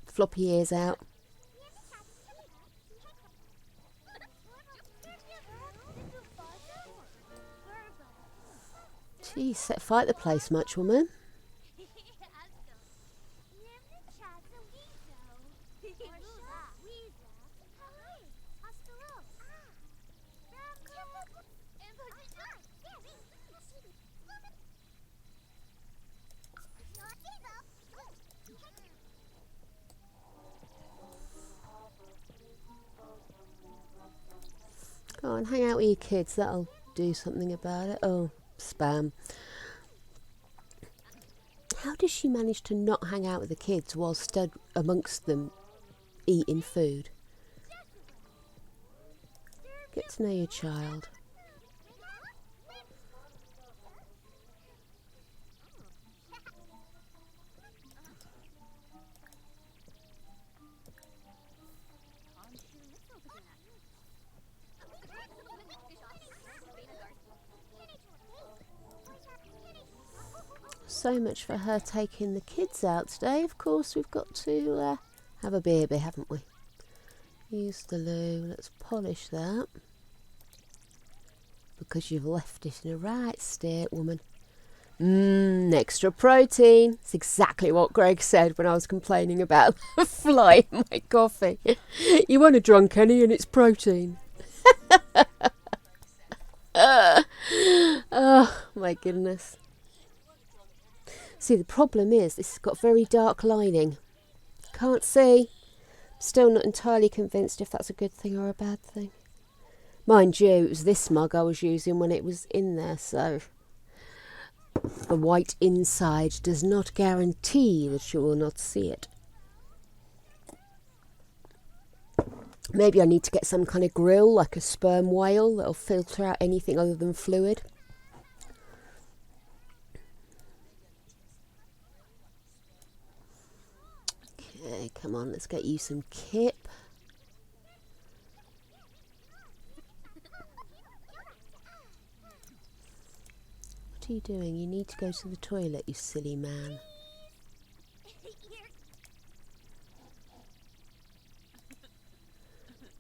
floppy ears out. Geez, set fire to the place much, woman. Go on, hang out with your kids. That'll do something about it. Oh, spam. How does she manage to not hang out with the kids while stood amongst them eating food? Get to know your child. So much for her taking the kids out today. Of course, we've got to have a baby, haven't we? Use the loo. Let's polish that. Because you've left it in a right state, woman. Extra protein. It's exactly what Greg said when I was complaining about a fly in my coffee. You want a drunk, Annie, and it's protein. Oh, my goodness. See, the problem is this has got very dark lining. Can't see. Still not entirely convinced if that's a good thing or a bad thing. Mind you, it was this mug I was using when it was in there, so the white inside does not guarantee that you will not see it. Maybe I need to get some kind of grill, like a sperm whale, that'll filter out anything other than fluid. Okay, come on, let's get you some kip. What are you doing? You need to go to the toilet, you silly man.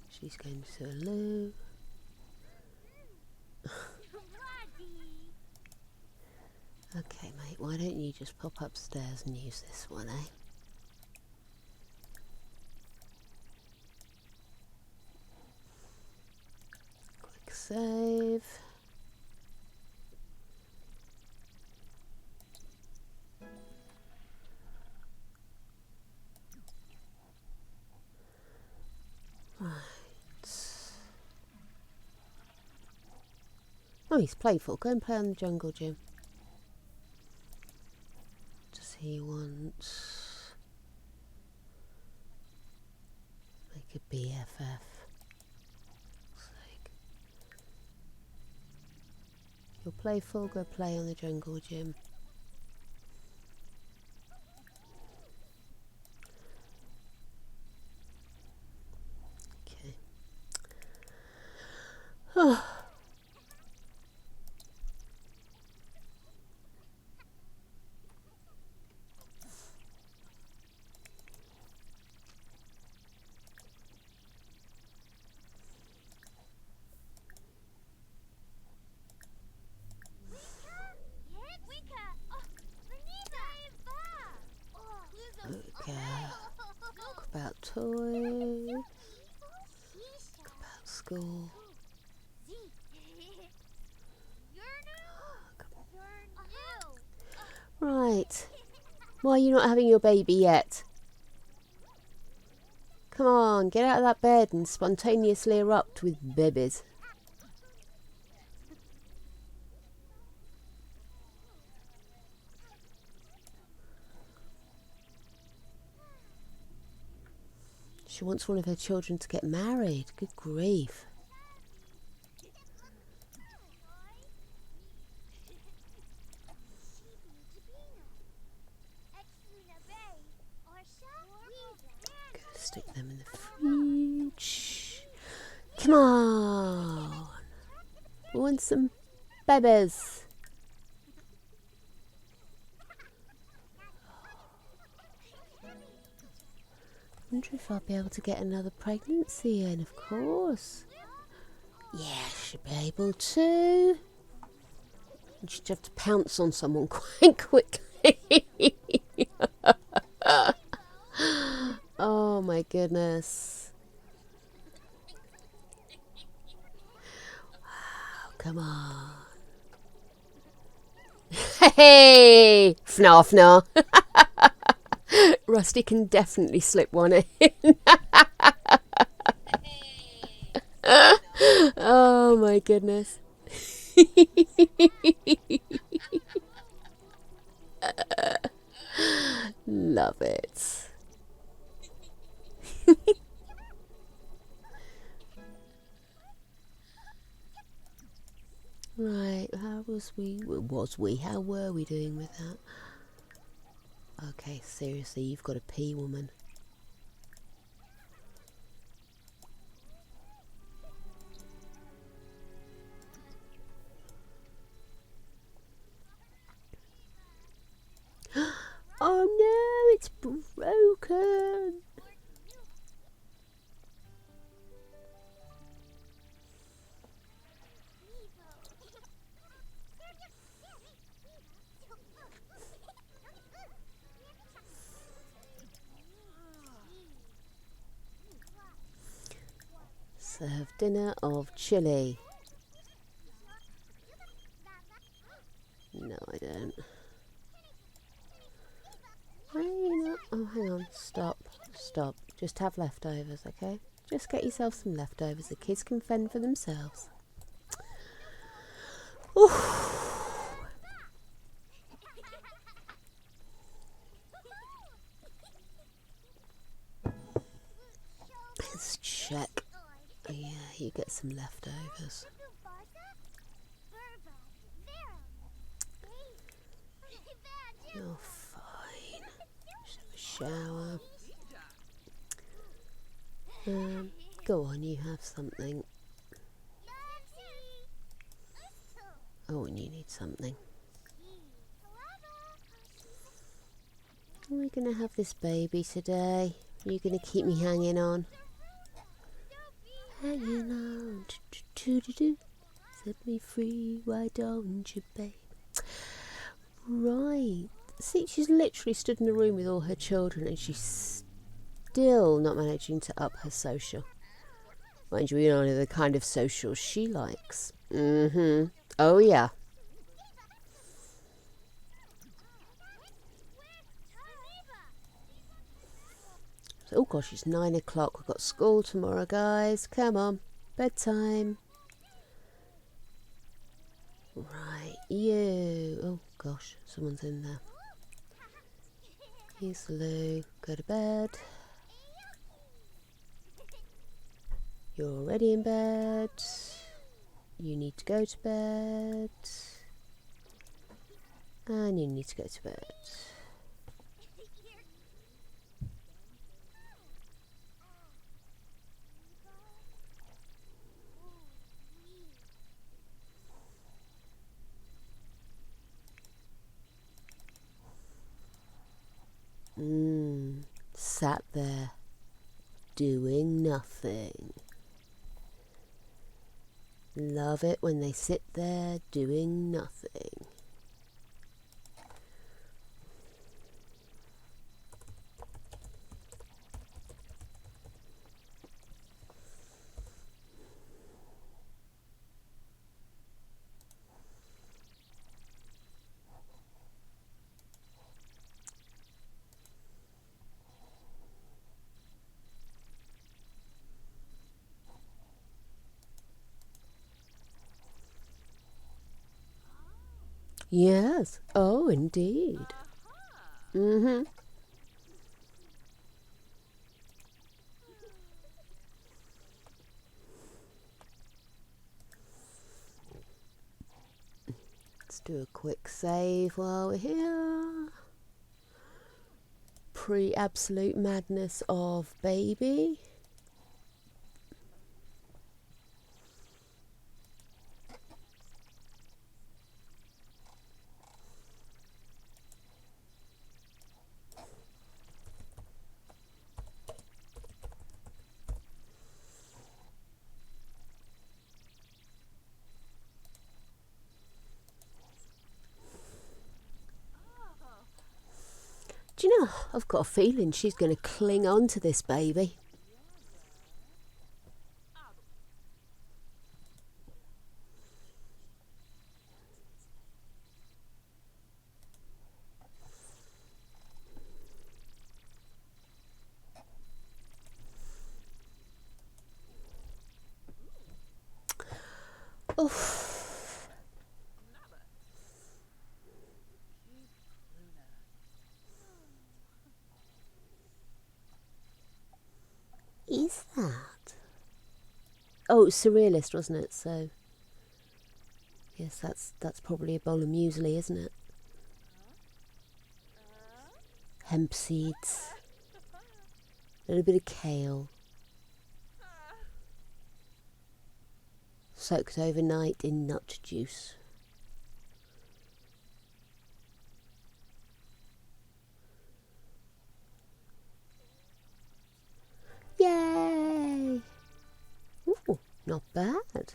She's going to a loo. Okay, mate, why don't you just pop upstairs and use this one, eh? Quick save. Right. Oh, he's playful. Go and play on the jungle gym. Does he want... make a BFF? Sake. You're playful, go play on the jungle gym. Okay. Oh. Okay. Talk about toys. Talk about school. Right. Why are you not having your baby yet? Come on, get out of that bed and spontaneously erupt with babies. She wants one of her children to get married. Good grief. Go stick them in the fridge. Come on. We want some babies. I wonder if I'll be able to get another pregnancy in, of course. Yeah, I should be able to. You should have to pounce on someone quite quickly. Oh my goodness. Wow, come on. Hey! Fnar fnar. Rusty can definitely slip one in. Oh my goodness. Love it. Right, how how were we doing with that? Okay, seriously, you've got to pee, woman. Oh no, it's broken. Serve dinner of chili. No, I don't. Oh, hang on. Stop. Just have leftovers, okay? Just get yourself some leftovers. The kids can fend for themselves. Oof. Let's check. Oh, yeah, you get some leftovers. You're fine. Just have a shower. Go on, you have something. Oh, and you need something. Are we going to have this baby today? Are you going to keep me hanging on? Hanging on. Set me free, why don't you, babe? Right. See, she's literally stood in a room with all her children and she's still not managing to up her social. Mind you, we know the kind of social she likes. Oh, yeah. Oh gosh, it's 9 o'clock. We've got school tomorrow, guys. Come on. Bedtime. Right, you. Oh gosh, someone's in there. Here's Lou. Go to bed. You're already in bed. You need to go to bed. And you need to go to bed. Sat there doing nothing. Love it when they sit there doing nothing. Yes. Oh, indeed. Let's do a quick save while we're here. Pre-absolute madness of baby. Do you know, I've got a feeling she's going to cling on to this baby. Oof. Is that? Oh, it was surrealist, wasn't it? So, yes, that's probably a bowl of muesli, isn't it? Hemp seeds, a little bit of kale, soaked overnight in nut juice. Yay! Ooh, not bad.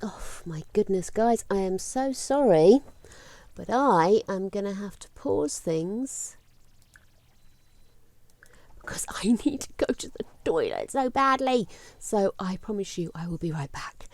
Oh my goodness, guys, I am so sorry, but I am going to have to pause things because I need to go to the toilet so badly. So I promise you I will be right back.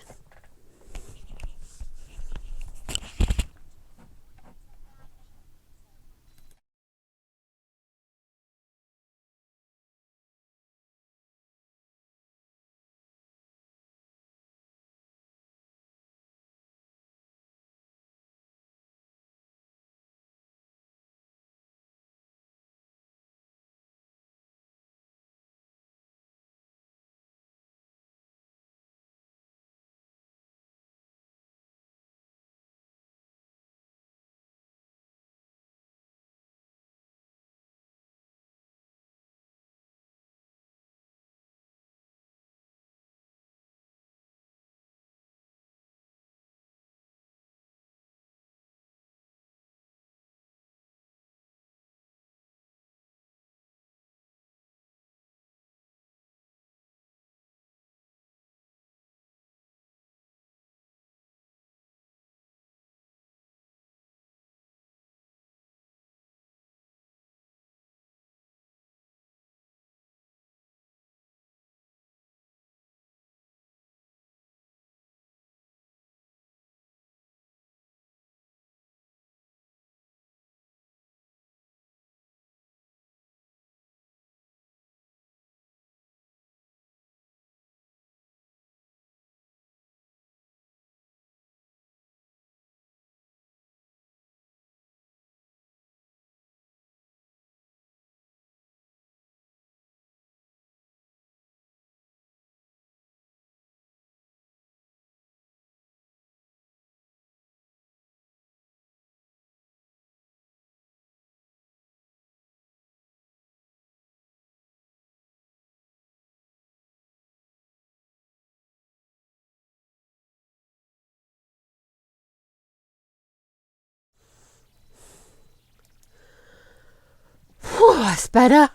Oh, that's better.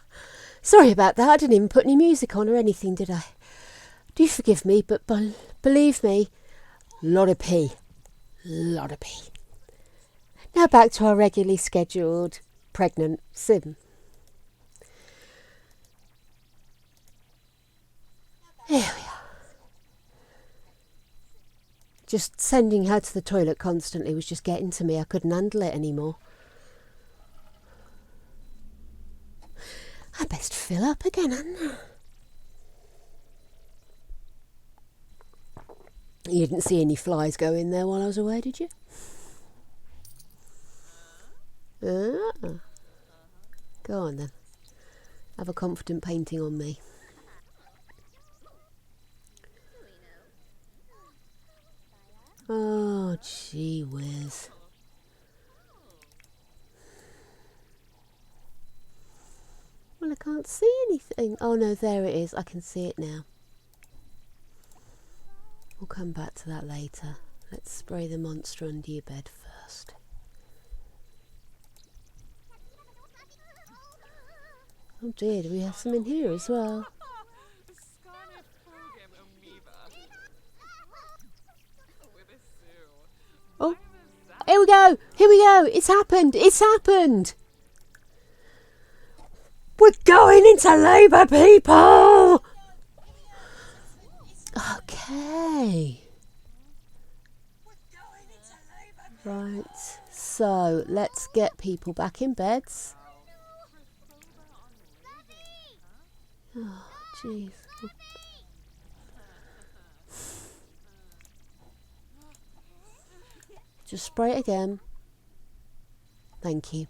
Sorry about that. I didn't even put any music on or anything, did I? Do forgive me, but believe me, lot of pee. Lot of pee. Now back to our regularly scheduled pregnant sim. Here we are. Just sending her to the toilet constantly was just getting to me. I couldn't handle it anymore. I best fill up again, hadn't I? You didn't see any flies go in there while I was away, did you? Ah. Go on then. Have a confident painting on me. Oh, gee whiz. Well, I can't see anything. Oh no, there it is. I can see it now. We'll come back to that later. Let's spray the monster under your bed first. Oh dear, do we have some in here as well? Oh, here we go! Here we go! It's happened! It's happened! We're going into labour, people! Okay. Right, so let's get people back in beds. Oh, jeez. Just spray it again. Thank you.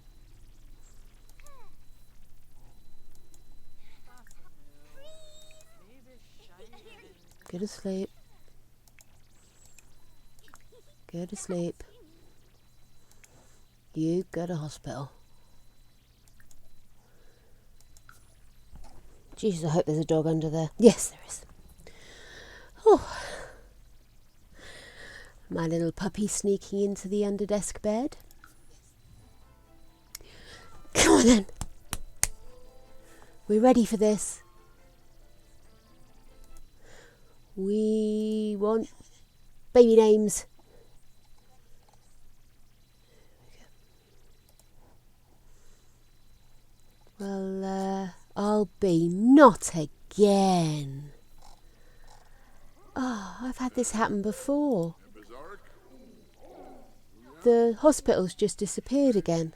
Go to sleep. Go to sleep. You go to hospital. Jesus, I hope there's a dog under there. Yes, there is. Oh. My little puppy sneaking into the under-desk bed. Come on then. We're ready for this. We want baby names. Well, I'll be not again. Oh, I've had this happen before. The hospital's just disappeared again.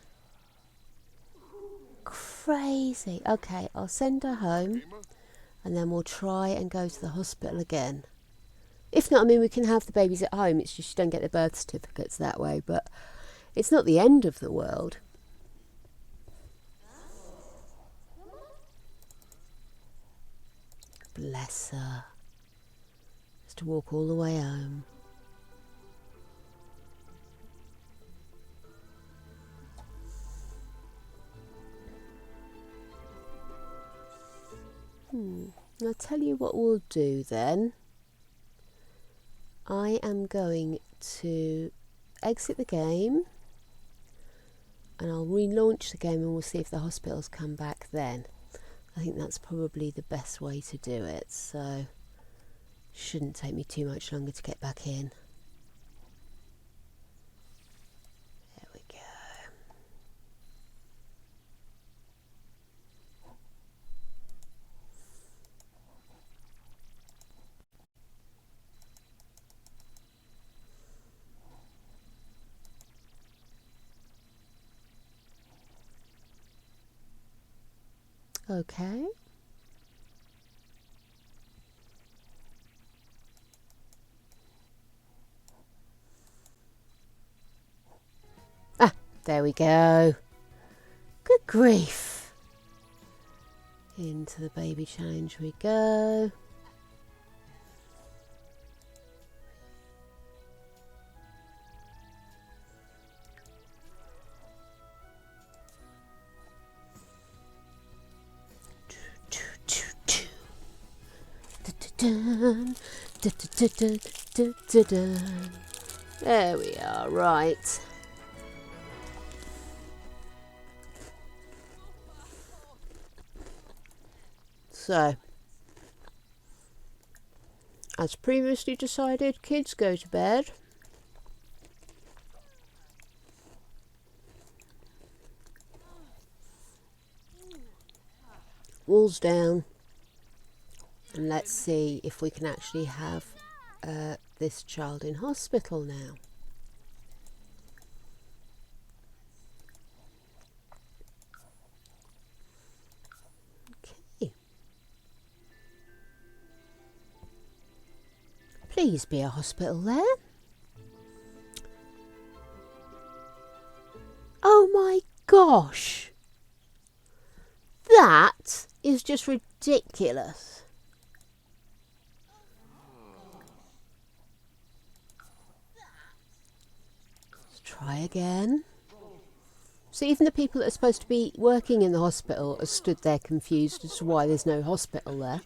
Crazy. Okay, I'll send her home and then we'll try and go to the hospital again. If not, I mean, we can have the babies at home. It's just you don't get the birth certificates that way, but it's not the end of the world. Bless her. Just to walk all the way home. I'll tell you what we'll do then. I am going to exit the game and I'll relaunch the game and we'll see if the hospitals come back then. I think that's probably the best way to do it, so shouldn't take me too much longer to get back in. There we go. Okay. Ah, there we go. Good grief. Into the baby challenge we go. There we are, right. So, as previously decided, kids go to bed. Walls down. And let's see if we can actually have this child in hospital now. Okay. Please be a hospital there. Oh my gosh. That is just ridiculous. Try again. So even the people that are supposed to be working in the hospital are stood there confused as to why there's no hospital there.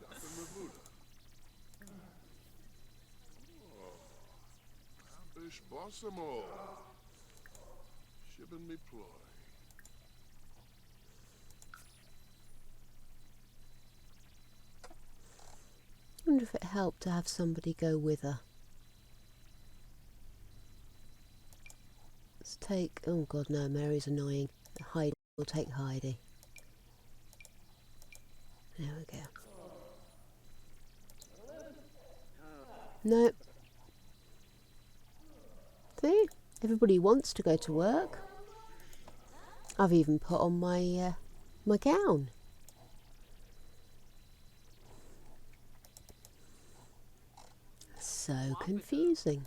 I wonder if it helped to have somebody go with her. Let's take... oh god no, Mary's annoying. Heidi, we'll take Heidi. There we go. Nope. See? Everybody wants to go to work. I've even put on my my gown. so confusing.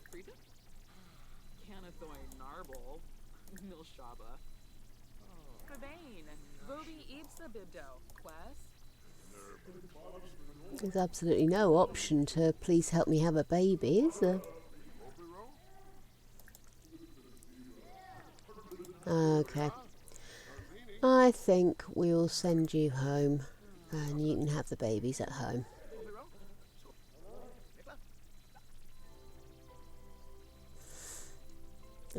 There's absolutely no option to please help me have a baby, is there? Okay. I think we'll send you home and you can have the babies at home.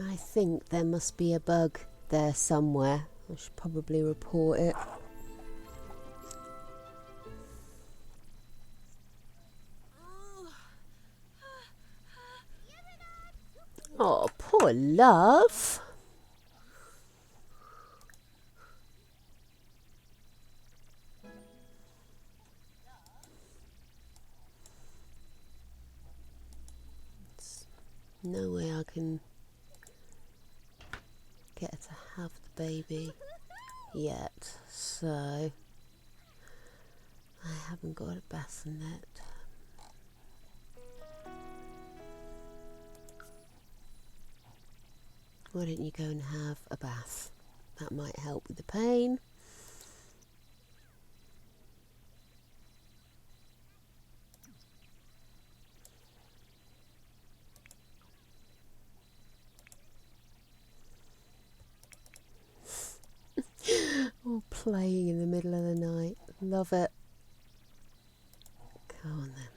I think there must be a bug there somewhere. I should probably report it. Oh, poor love. There's no way I can get her to have the baby yet, so I haven't got a bassinet. Why don't you go and have a bath? That might help with the pain. All playing in the middle of the night. Love it. Go on then.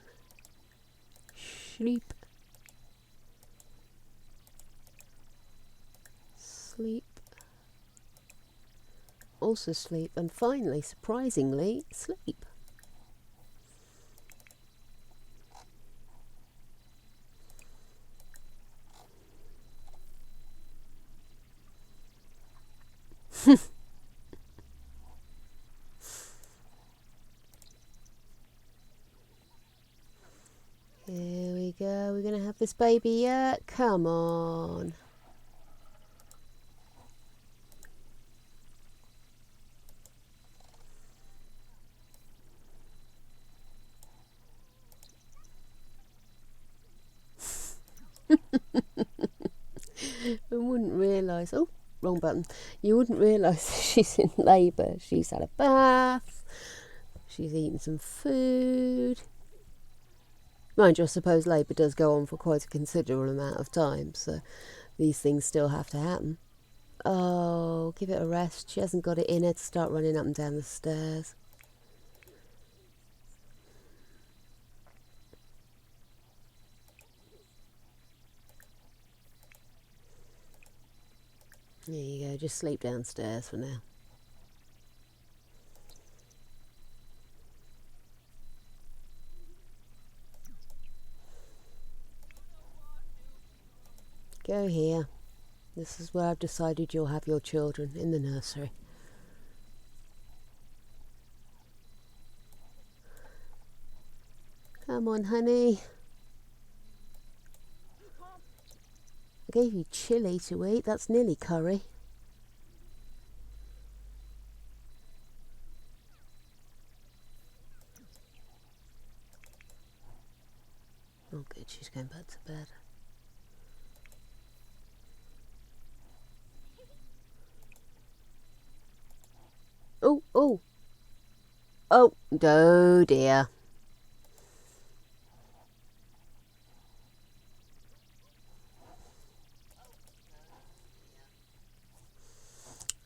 Sleep. Sleep. Also sleep. And finally, surprisingly, sleep. Here we go. We're going to have this baby yet? Come on. I wouldn't realise. Oh, wrong button. You wouldn't realise she's in labour. She's had a bath. She's eaten some food. Mind you, I suppose labour does go on for quite a considerable amount of time, so these things still have to happen. Oh, give it a rest. She hasn't got it in her to start running up and down the stairs. There you go, just sleep downstairs for now. Go here. This is where I've decided you'll have your children, in the nursery. Come on, honey. I gave you chili to eat. That's nearly curry. Oh, good. She's going back to bed. Oh, oh. Oh, oh dear.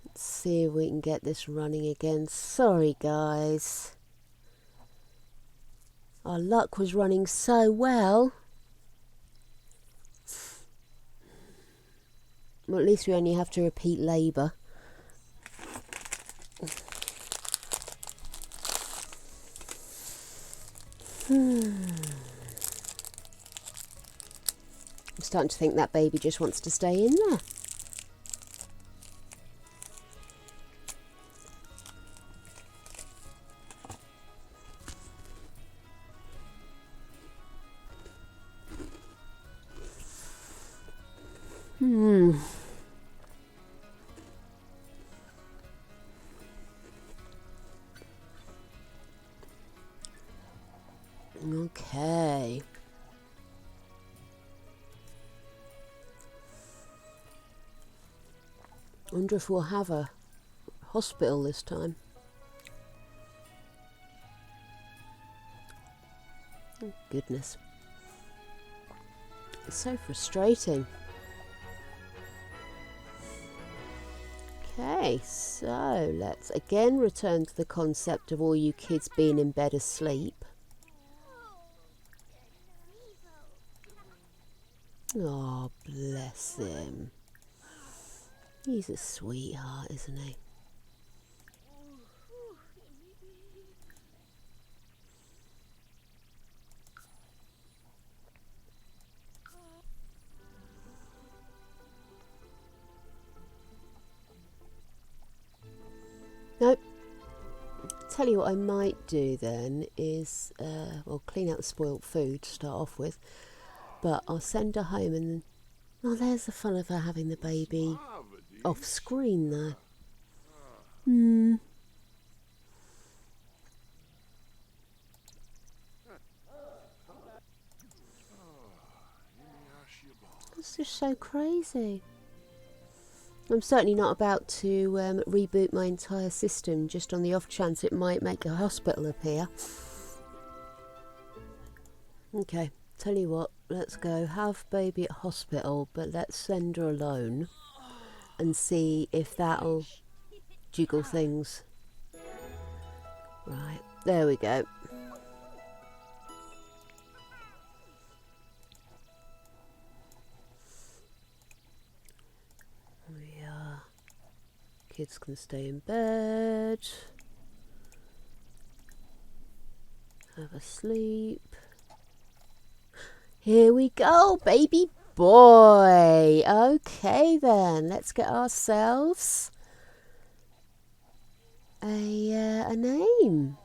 Let's see if we can get this running again. Sorry, guys. Our luck was running so well. Well, at least we only have to repeat labour. I'm starting to think that baby just wants to stay in there. Okay. Wonder if we'll have a hospital this time. Oh, goodness. It's so frustrating. Okay, so let's again return to the concept of all you kids being in bed asleep. Oh, bless him. He's a sweetheart, isn't he? Nope. Tell you what I might do then is, well, clean out the spoilt food to start off with. But I'll send her home and... Oh, there's the fun of her having the baby off screen though. It's just so crazy. I'm certainly not about to reboot my entire system just on the off chance it might make a hospital appear. Okay, tell you what, let's go have baby at hospital, but let's send her alone and see if that'll jiggle things. Right, there we go. Kids can stay in bed, have a sleep. Here we go, baby boy. Okay then, let's get ourselves a name.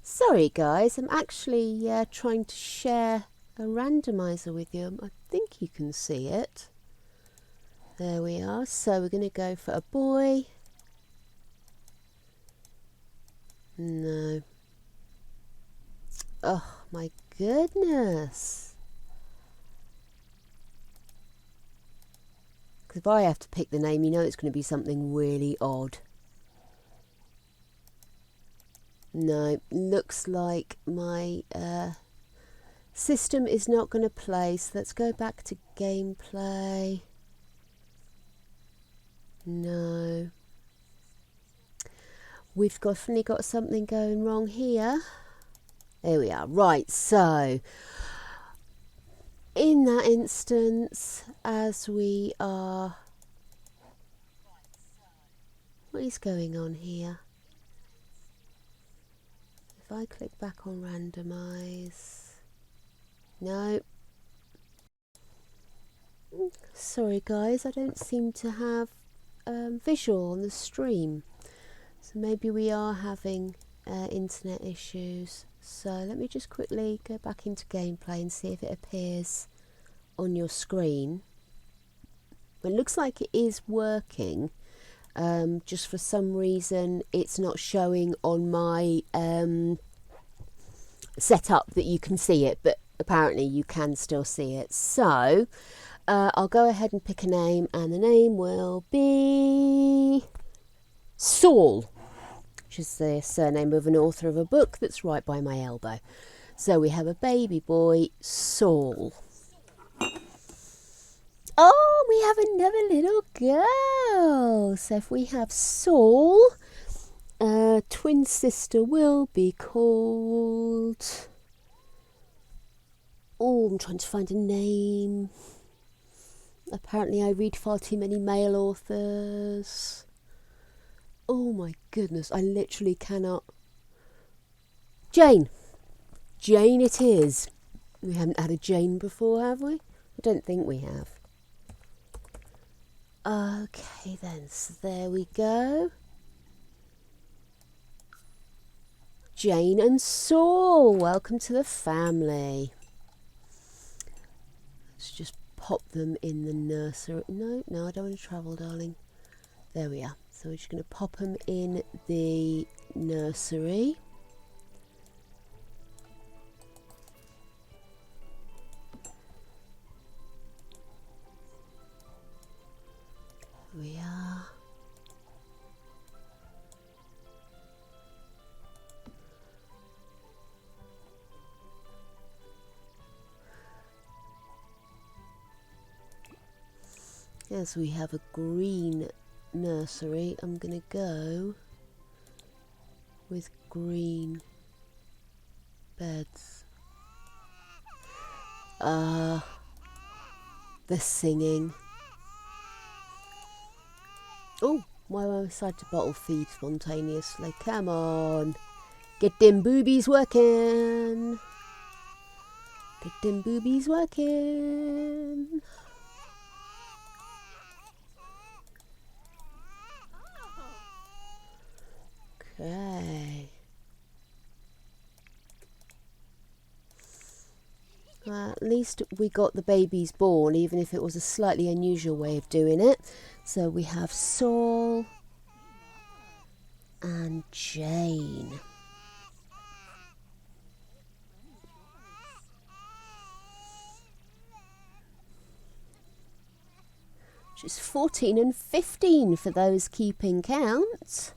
Sorry guys, I'm actually trying to share a randomizer with you. I think you can see it. There we are. So we're going to go for a boy. No. Oh my goodness. Because if I have to pick the name, you know it's going to be something really odd. No, looks like my system is not going to play, so let's go back to gameplay. No. We've definitely got something going wrong here. There we are. Right, so in that instance, as we are... What is going on here? If I click back on randomize, no. Sorry guys, I don't seem to have visual on the stream. So maybe we are having internet issues. So let me just quickly go back into gameplay and see if it appears on your screen. Well, it looks like it is working. Just for some reason it's not showing on my setup that you can see it, but apparently you can still see it. So I'll go ahead and pick a name, and the name will be Saul, which is the surname of an author of a book that's right by my elbow. So we have a baby boy, Saul. Oh, we have another little girl. So if we have Saul, twin sister will be called... Oh, I'm trying to find a name. Apparently I read far too many male authors. Oh my goodness, I literally cannot... Jane. Jane it is. We haven't had a Jane before, have we? I don't think we have. Okay then, so there we go. Jane and Saul, welcome to the family. Let's just pop them in the nursery. No, I don't want to travel, darling. There we are. So we're just going to pop them in the nursery. as we have a green nursery, I'm going to go with green beds. The singing. Oh, why am I decided to bottle feed spontaneously? Come on. Get them boobies working. Get them boobies working. Okay. At least we got the babies born, even if it was a slightly unusual way of doing it. So we have Saul and Jane. Which is 14 and 15 for those keeping count.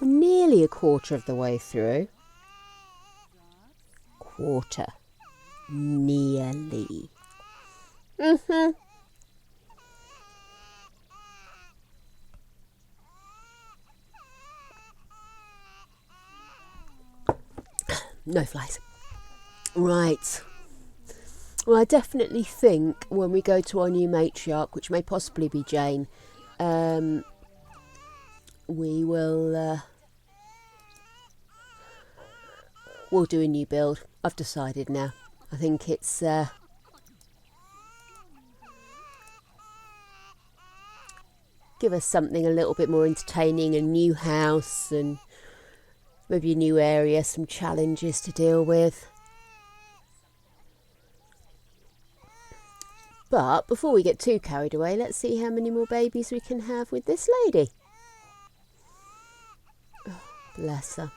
We're nearly a quarter of the way through. Quarter. Nearly. No flies. Right. Well, I definitely think when we go to our new matriarch, which may possibly be Jane, we will we'll do a new build. I've decided now. I think it's give us something a little bit more entertaining, a new house and maybe a new area, some challenges to deal with. But before we get too carried away, let's see how many more babies we can have with this lady. Oh, bless her.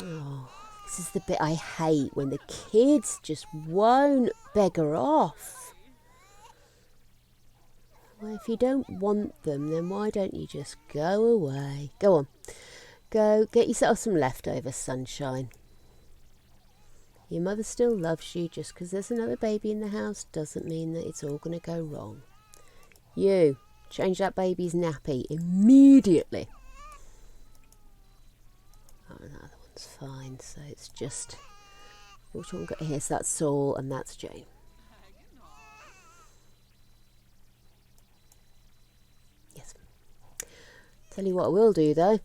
Oh, this is the bit I hate, when the kids just won't beggar off. Well, if you don't want them, then why don't you just go away? Go on. Go get yourself some leftover sunshine. Your mother still loves you. Just because there's another baby in the house doesn't mean that it's all going to go wrong. You, change that baby's nappy immediately. Oh, the other one's fine, so it's just... Which one we got here? So that's Saul and that's Jane. Yes. Tell you what I will do though.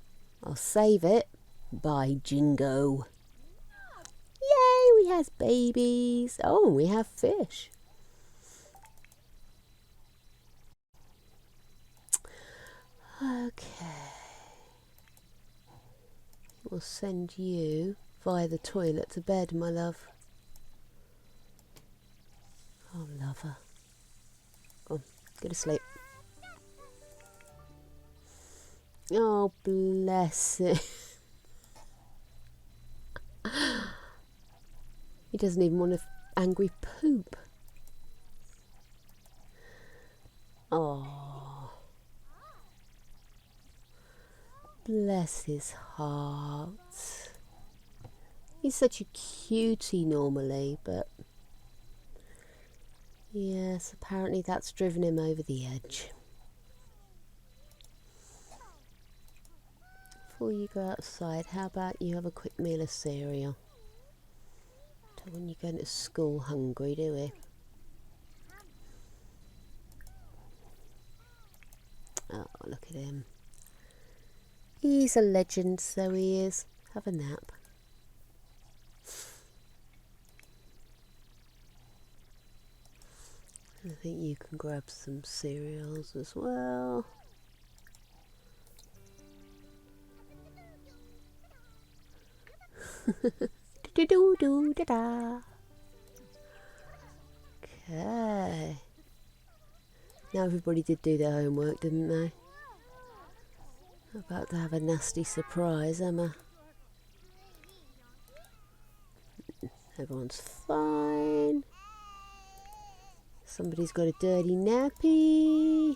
I'll save it by Jingo. Yay, we have babies. Oh, we have fish. Okay. We'll send you via the toilet to bed, my love. Oh, lover. Go on, go to sleep. Oh, bless it. He doesn't even want to angry poop. Oh. Bless his heart. He's such a cutie normally, but yes, apparently that's driven him over the edge. Before you go outside, how about you have a quick meal of cereal? Don't want you going to school hungry, do we? Oh, look at him. He's a legend, so he is. Have a nap. I think you can grab some cereals as well. Do-do-do-da-da. Okay. Now everybody did do their homework, didn't they? About to have a nasty surprise, Emma. Everyone's fine. Somebody's got a dirty nappy.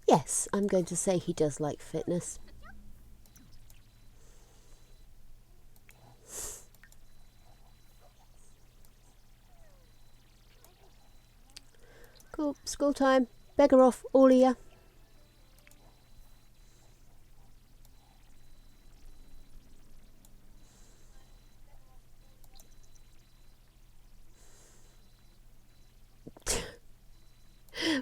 Yes, I'm going to say he does like fitness. Cool, school time. Beggar off, all of you.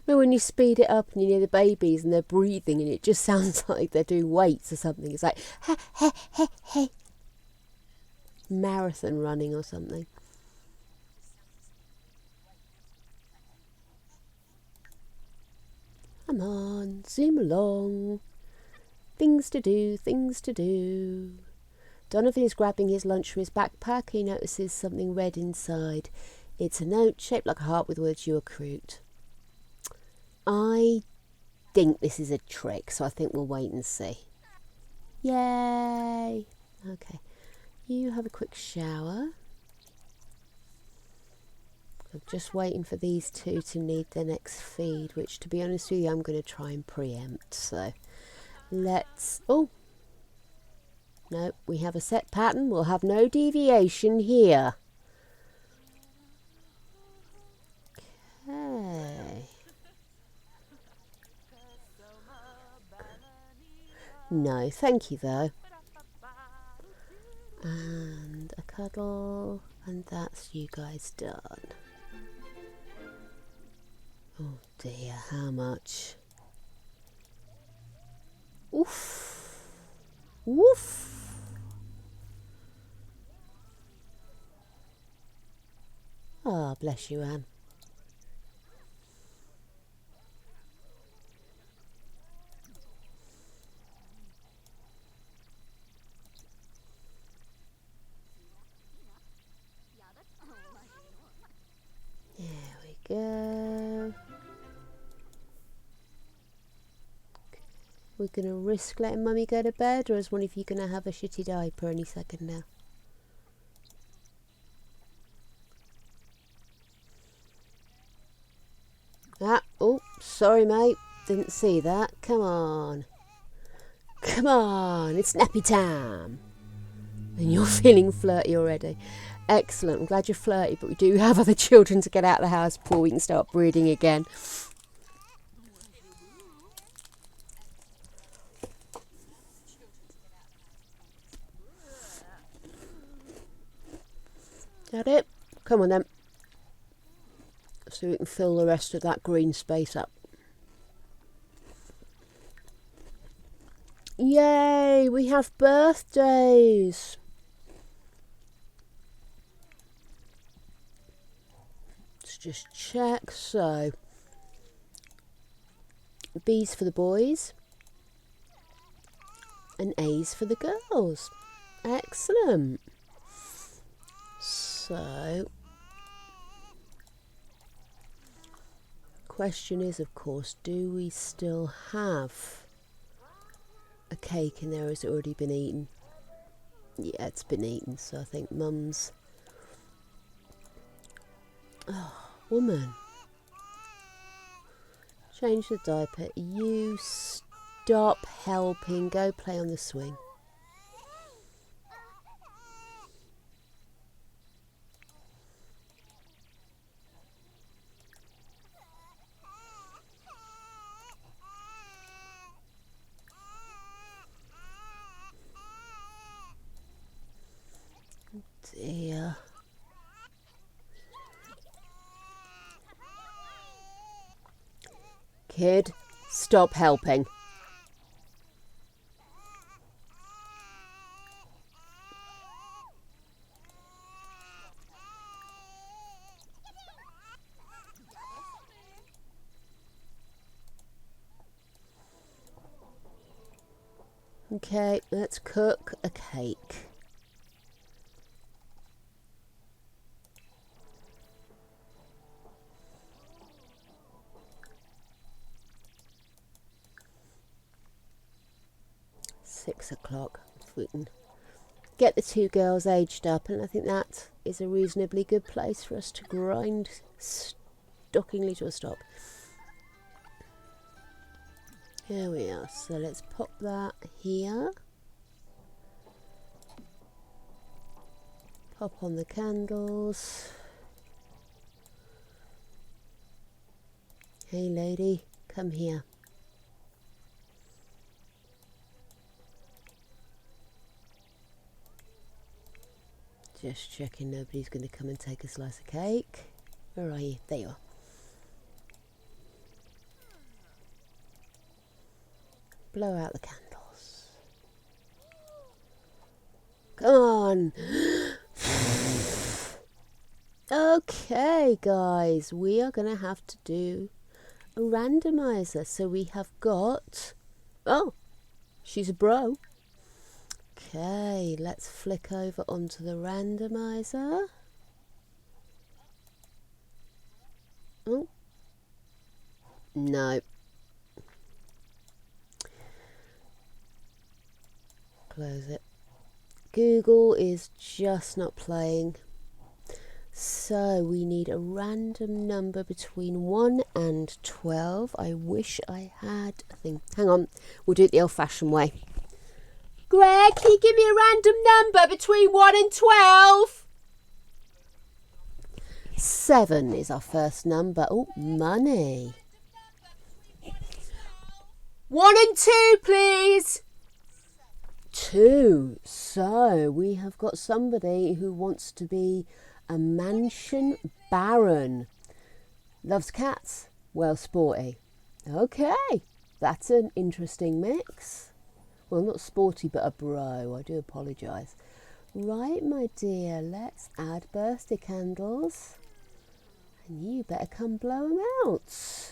But when you speed it up and you hear the babies and they're breathing and it just sounds like they're doing weights or something. It's like, ha, ha, ha, ha. Marathon running or something. Come on, zoom along. Things to do, things to do. Donovan is grabbing his lunch from his backpack. He notices something red inside. It's a note shaped like a heart with words "you are crude." I think this is a trick, so I think we'll wait and see. Yay! Okay, you have a quick shower. I'm just waiting for these two to need their next feed, which, to be honest with you, I'm going to try and preempt. So let's... Oh! No, we have a set pattern. We'll have no deviation here. Okay. No, thank you though. And a cuddle, and that's you guys done. Oh dear, how much? Oof. Woof. Ah, bless you, Anne. There we go. We're going to risk letting Mummy go to bed, or is one of you going to have a shitty diaper any second now? Ah, oh, sorry mate, didn't see that. Come on. Come on, it's nappy time. And you're feeling flirty already. Excellent, I'm glad you're flirty, but we do have other children to get out of the house before we can start breeding again. That it? Come on then. So we can fill the rest of that green space up. Yay, we have birthdays. Let's just check. So, B's for the boys and A's for the girls. Excellent. So, question is, of course, do we still have a cake in there, or has it already been eaten? Yeah, it's been eaten, so I think Mum's... Oh, woman. Change the diaper. You stop helping. Go play on the swing. Dear. Kid, stop helping. Okay, let's cook a cake. $6 o'clock. If we can get the two girls aged up, and I think that is a reasonably good place for us to grind stockingly to a stop. Here we are, so let's pop that here. Pop on the candles. Hey lady, come here. Just checking nobody's going to come and take a slice of cake. Where are you? There you are. Blow out the candles. Come on. Okay, guys, we are going to have to do a randomizer. So we have got... Oh, she's a bro. Okay, let's flick over onto the randomizer. Oh, no. Close it. Google is just not playing. So we need a random number between 1 and 12. I wish I had a thing. Hang on, we'll do it the old-fashioned way. Greg, can you give me a random number between 1 and 12? 7 is our first number. Oh, money. 1 and 2, please. 2. So we have got somebody who wants to be a mansion baron. Loves cats. Well, sporty. Okay, that's an interesting mix. Well, not sporty, but a bro. I do apologise. Right, my dear, let's add birthday candles. And you better come blow them out.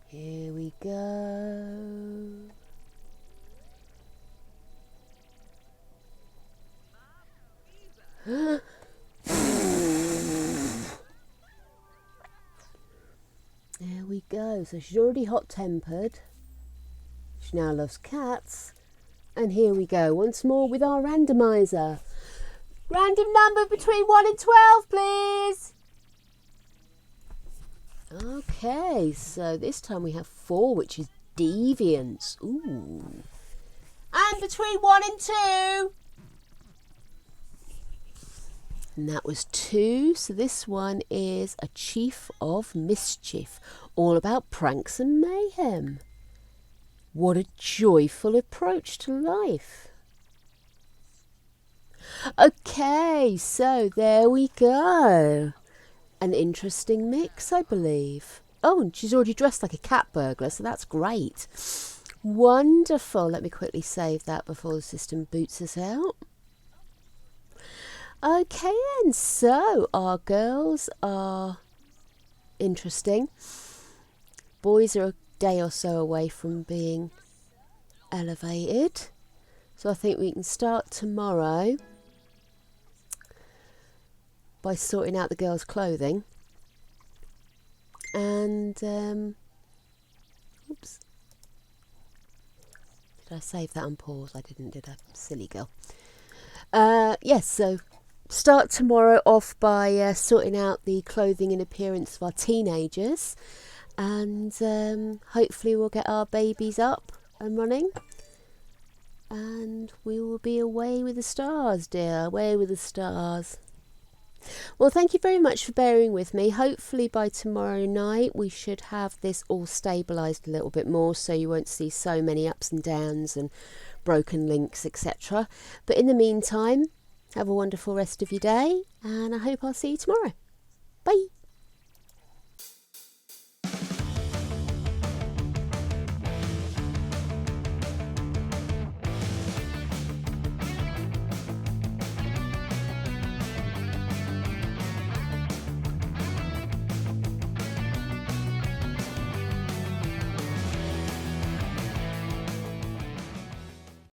Here we go. There we go. So she's already hot-tempered. She now loves cats. And here we go once more with our randomizer. Random number between 1 and 12, please. Okay, so this time we have 4, which is deviance. Ooh. And between 1 and 2. And that was 2, so this one is a chief of mischief, all about pranks and mayhem. What a joyful approach to life. Okay, so there we go. An interesting mix, I believe. Oh, and she's already dressed like a cat burglar, so that's great. Wonderful. Let me quickly save that before the system boots us out. Okay then, so our girls are interesting. Boys are a day or so away from being elevated. So I think we can start tomorrow by sorting out the girls' clothing. And, oops. Did I save that on pause? I didn't, did I? Silly girl. Yes, so start tomorrow off by sorting out the clothing and appearance of our teenagers, and hopefully we'll get our babies up and running, and we will be away with the stars, dear, away with the stars. Well, thank you very much for bearing with me. Hopefully by tomorrow night we should have this all stabilised a little bit more, so you won't see so many ups and downs and broken links, etc. But in the meantime, have a wonderful rest of your day, and I hope I'll see you tomorrow. Bye.